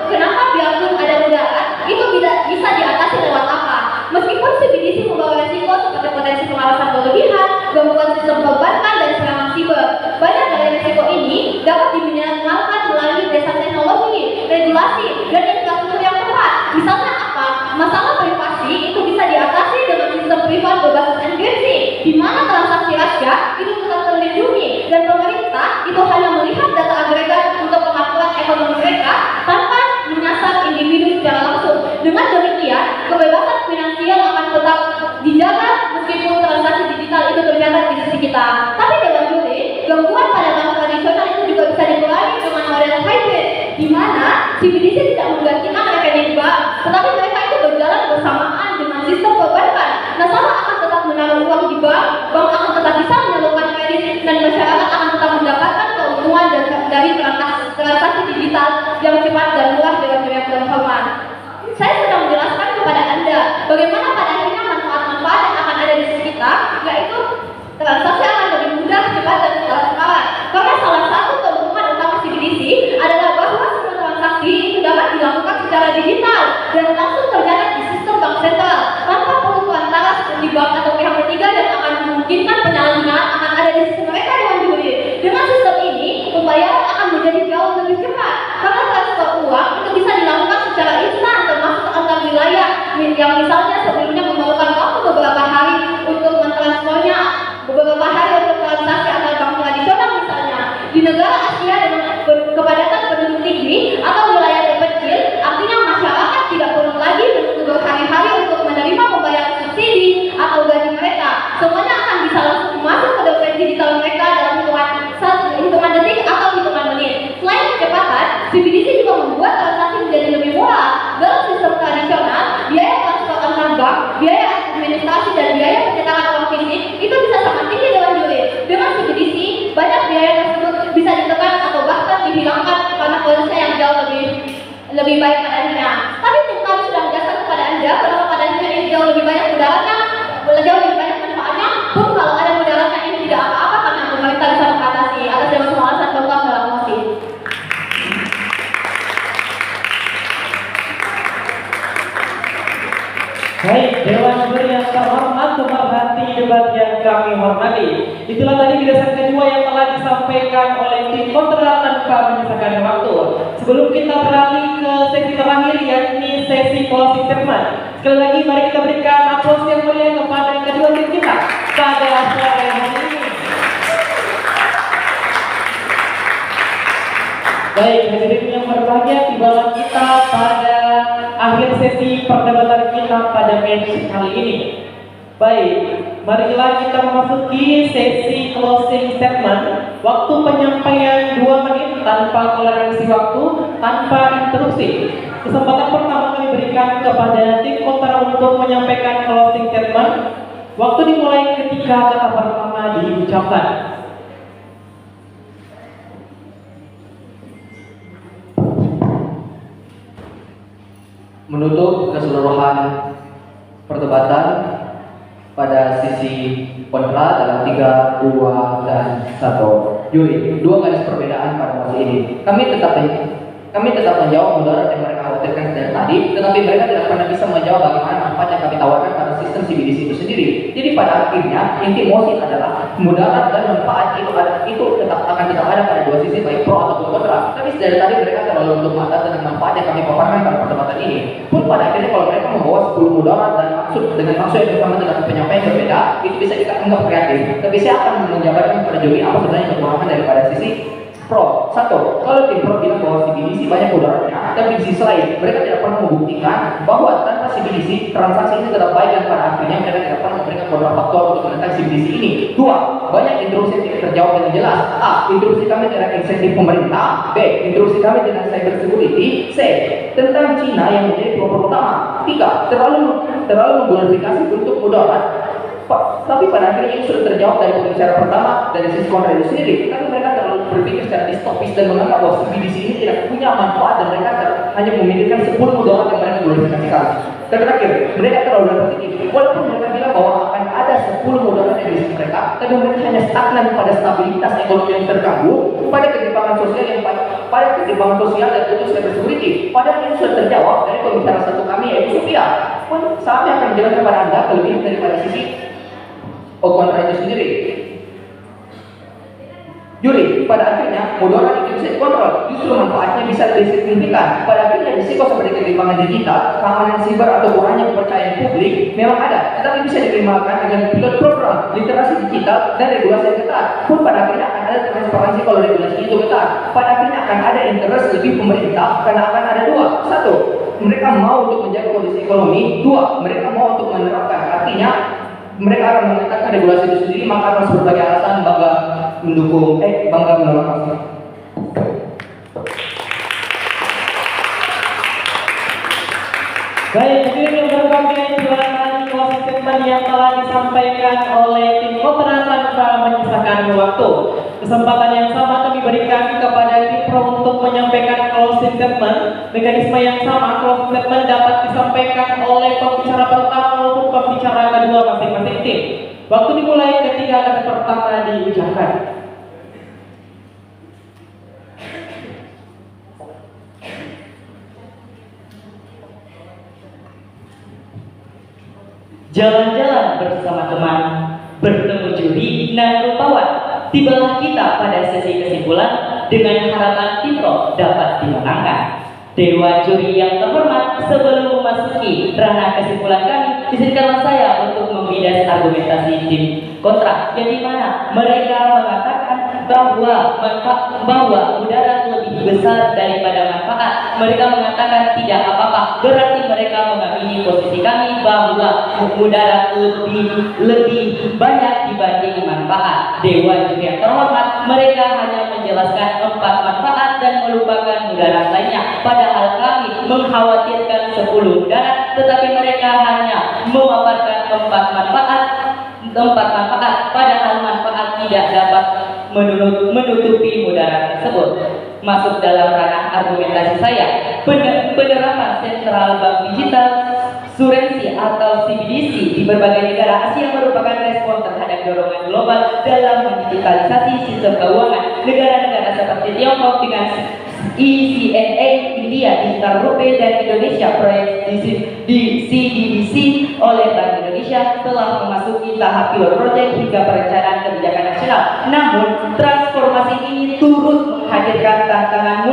kenapa biarpun ada mudarat itu tidak bisa diatasi lewat apa? Meskipun CBDC membawa resiko seperti potensi pengawasan berlebihan, gangguan sistem perbankan dan serangan siber. Banyak dari resiko ini dapat diminimalkan melalui dasar teknologi, regulasi, dan infrastruktur yang tepat. Misalnya apa? Masalah privasi itu bisa diatasi dengan sistem privat berbasis enkripsi, di mana transaksi rahasia itu tetap terlindungi dan pemerintah itu hanya melihat data agregat untuk pengaturan ekonomi mereka tanpa menyasar individu secara langsung. Dengan demikian, kebebasan finansial akan tetap dijaga meskipun transaksi digital itu tercatat di sisi kita. Tapi Dewan Juri, gangguan pada bank tradisional itu juga bisa dikurangi dengan model hybrid, di mana CBDC tidak menggantikan rekening bank, tetapi mereka itu berjalan bersamaan dengan sistem perbankan. Nasabah akan tetap menaruh uang di bank akan tetap bisa menyalurkan kredit, dan masyarakat akan tetap mendapatkan keuntungan dari transaksi transaksi digital yang cepat dan murah dengan banyak pengetahuan. Saya sedang menjelaskan kepada Anda bagaimana pada akhirnya manfaat-manfaat yang akan ada di sisi kita, yaitu transaksi akan lebih mudah, cepat, dan transparan. Karena salah satu keuntungan utama CBDC adalah bahwa semua transaksi itu dapat dilakukan secara digital dan langsung tercatat di sistem bank sentral tanpa perlu perantara seperti bank atau pihak ketiga yang akan memungkinkan penyalahgunaan akan ada di sistem mereka dengan juri. Dengan sistem ini, pembayaran akan menjadi jauh lebih cepat karena transfer uang itu bisa dilakukan secara instan termasuk antar wilayah yang misalnya sebelumnya memerlukan waktu beberapa hari untuk mentransfernya, beberapa hari untuk transaksi antar bank tradisional misalnya. Di negara Asia dengan kepadatan penduduk tinggi atau wilayah terpencil, artinya masyarakat tidak perlu lagi menunggu berhari-hari untuk menerima pembayaran subsidi atau gaji mereka. Semuanya akan bisa langsung masuk ke dompet digital mereka dalam hitungan detik atau hitungan menit. Selain kecepatan, CBDC juga membuat transaksi menjadi lebih murah. Dalam sistem tradisional, biaya transfer antar bank, biaya administrasi, dan biaya pencetakan uang fisik itu bisa sangat tinggi dengan juri. Dengan CBDC, banyak biaya tersebut bisa ditekan atau bahkan dihilangkan karena kualitasnya yang jauh lebih baik pada akhirnya. Tapi tim kami sudah menjelaskan kepada Anda kenapa pada akhirnya ini jauh lebih banyak mudaratnya, jauh lebih banyak manfaatnya. Pun kalau ada mudaratnya ini tidak apa-apa karena pemerintah bisa mengatasi atas dengan semua alasan bangga dalam mosi. Baik, Dewan Juri yang terhormat, pemerhati debat yang kami hormati. Itulah tadi penjelasan kedua yang telah disampaikan oleh tim kontra tanpa menyisakan waktu. Sebelum kita beralih ke sesi terakhir yakni sesi closing statement, sekali lagi mari kita berikan aplaus yang meriah kepada kedua tim kita pada sore hari ini. Baik, hadirin yang berbahagia, tibalah kita pada akhir sesi perdebatan kita pada match kali ini. Baik, marilah kita memasuki sesi closing statement. Waktu penyampaian 2 menit tanpa toleransi waktu, tanpa interupsi. Kesempatan pertama kami berikan kepada tim kontra untuk menyampaikan closing statement. Waktu dimulai ketika kata pertama diucapkan. Menutup keseluruhan perdebatan pada sisi kontra dalam 3, 2, dan 1. Juri, 2 garis perbedaan pada mosi ini. Kami tetap menjawab mudarat yang mereka khawatirkan dari tadi, tetapi mereka tidak pernah bisa menjawab bagaimana manfaat yang kami tawarkan pada sistem CBDC itu sendiri. Jadi pada akhirnya inti mosi adalah mudarat dan manfaat itu tetap ada pada dua sisi, baik pro ataupun kontra. Tapi dari tadi mereka terlalu untuk mata tentang manfaat yang kami paparkan pada perdebatan ini. Pun pada akhirnya kalau mereka membawa 10 mudarat dan dengan maksud yang bersama dengan penyampaian berbeda, itu bisa kita anggap kreatif. Tapi saya akan menjabarkan kepada juri apa sebenarnya kekurangan daripada sisi pro. 1, kalau tim pro bilang bahwa CBDC banyak mudaratnya, tapi di sisi lain mereka tidak pernah membuktikan bahwa tanpa CBDC transaksi ini tetap baik dan pada akhirnya mereka tidak pernah memberikan kontrafaktor untuk menentang CBDC ini. 2, banyak interupsi yang tidak terjawab dengan jelas. A, interupsi kami dengan insentif pemerintah. B, interupsi kami dengan cyber security. C, tentang Cina yang menjadi pelopor utama. 3, terlalu mengglorifikasi bentuk mudarat. Tapi pada akhirnya ini sudah terjawab dari pembicara pertama dari sisi kontra itu sendiri. Tapi mereka terlalu berpikir secara distopis dan menganggap bahwa CBDC ini tidak punya manfaat dan mereka hanya memikirkan 10 mudarat yang mereka glorifikasikan. Dan terakhir, mereka terlalu berpikir walaupun mereka bilang bahwa akan ada 10 mudarat yang di sisi mereka, tapi mereka hanya stagnan pada stabilitas ekonomi yang terganggu, pada ketimpangan sosial dan putus cyber security. Padahal ini sudah terjawab dari pembicara satu kami yaitu Sofia. Pun saya akan menjelaskan kepada Anda lebih daripada sisi kontra itu sendiri. Juri, pada akhirnya mudarat itu bisa dikontrol, justru manfaatnya bisa lebih signifikan. Pada akhirnya risiko seperti ketimpangan digital, keamanan siber atau kurangnya kepercayaan publik memang ada, tetapi bisa dikembangkan dengan pilot program literasi digital dan regulasi yang ketat. Pun pada akhirnya akan ada transparansi kalau regulasi itu ketat. Pada akhirnya akan ada interest lebih pemerintah karena akan ada 2. 1, mereka mau untuk menjaga kondisi ekonomi. 2, mereka mau untuk menerapkan. Artinya mereka akan mengatakan regulasi itu sendiri, maka atas berbagai alasan bangga menolak. Baik, hadirin yang berbahagia, itulah tadi closing statement statement yang telah disampaikan oleh tim kontra tanpa menyisakan waktu. Kesempatan yang sama kami berikan kepada tim pro untuk menyampaikan closing statement. Mekanisme yang sama, closing statement dapat disampaikan oleh pembicara pertama maupun pembicara kedua masing-masing tim. Waktu dimulai ketika kata pertama diucapkan. Jalan-jalan bersama teman, bertemu juri dan rupawan. Tibalah kita pada sesi kesimpulan dengan harapan Tipro dapat dimenangkan. Dewa juri yang terhormat, sebelum memasuki ranah kesimpulan kami, izinkanlah saya untuk membidas argumentasi tim kontra, yang dimana mereka mengatakan bahwa udara lebih besar daripada manfaat. Mereka mengatakan tidak apa-apa, berarti mereka mengamini posisi kami bahwa udara lebih banyak dibanding manfaat. Dewa juri yang terhormat, mereka hanya menjelaskan 4 manfaat dan melupakan mudarat lainnya. Padahal kami mengkhawatirkan 10 mudarat, tetapi mereka hanya memaparkan 4 manfaat, padahal manfaat tidak dapat menutupi mudarat tersebut. Masuk dalam ranah argumentasi saya, penerapan sentral bank digital Surensi atau CBDC di berbagai negara Asia merupakan respon terhadap dorongan global dalam mendigitalisasi sistem keuangan. Negara-negara seperti Tiongkok dengan ECNA, India, Digital Rupee, dan Indonesia proyek di CBDC oleh Bank Indonesia telah memasuki tahap pilot project hingga perencanaan kebijakan nasional. Namun, transformasi ini turut menghadirkan tantangan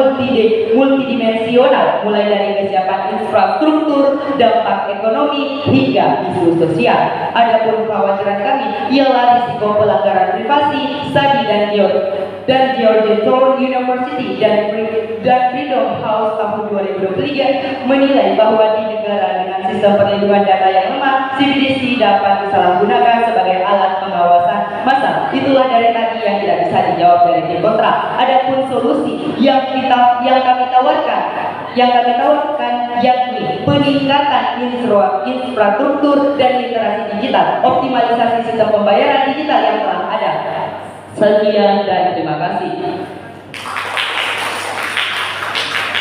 multidimensional, mulai dari kesiapan infrastruktur, dampak ekonomi, hingga isu sosial. Adapun kekhawatiran kami ialah risiko pelanggaran privasi. Study dan Georgia Towne University dan Freedom House tahun 2023 menilai bahwa di negara dengan sistem perlindungan data yang lemah, CBDC dapat disalahgunakan sebagai alat pengawasan massal. Itulah dari tadi yang tidak bisa dijawab dari tim kontra. Adapun solusi yang kami tawarkan yakni peningkatan infrastruktur dan literasi digital, optimalisasi sistem pembayaran digital yang telah ada. Sekian dan terima kasih.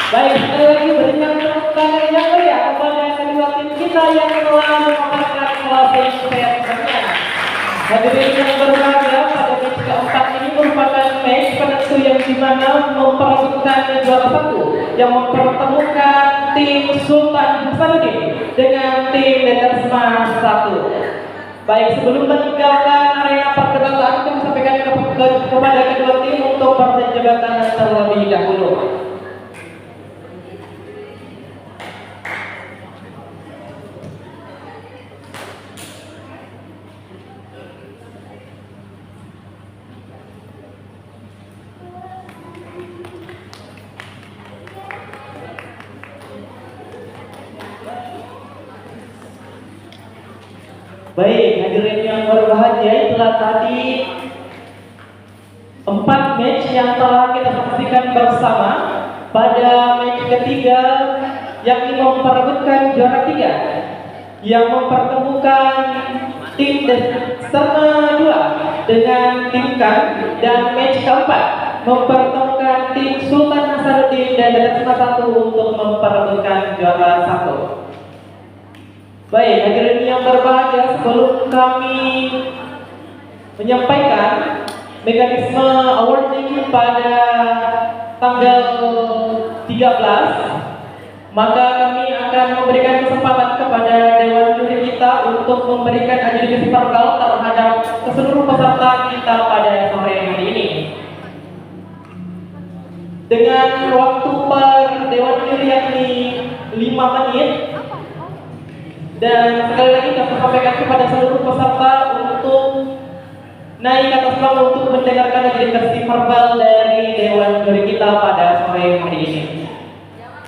Baik, sekali lagi berikan tepuk tangan yang meriah kepada kedua tim kita yang telah memaparkan closing statement-nya. Hadirin yang berbahagia, pada match keempat ini merupakan match penentu yang dimana memperebutkan juara satu yang mempertemukan tim Sultan Hasanuddin dengan tim Detersma 1. Baik, sebelum meninggalkan area perdebatan, kami sampaikan kepada kedua tim untuk perdebatan terlebih dahulu. Baik, hadirin yang berbahagia, itulah tadi 4 match yang telah kita saksikan bersama. Pada match ketiga, yakni memperebutkan juara 3, yang mempertemukan tim Detersma 2 dengan tim Kan, dan match keempat mempertemukan tim Sultan Hasanuddin dan Detersma 1 untuk memperebutkan juara 1. Baik, hadirin yang berbahagia, sebelum kami menyampaikan mekanisme awarding pada tanggal 13, maka kami akan memberikan kesempatan kepada Dewan Juri kita untuk memberikan adjudikasi verbal terhadap keseluruh peserta kita pada sore hari ini. Dengan waktu per Dewan Juri yakni 5 menit. Dan sekali lagi kami sampaikan kepada seluruh peserta untuk naik ke atas panggung untuk mendengarkan adjudikasi verbal dari Dewan Juri kita pada sore hari ini.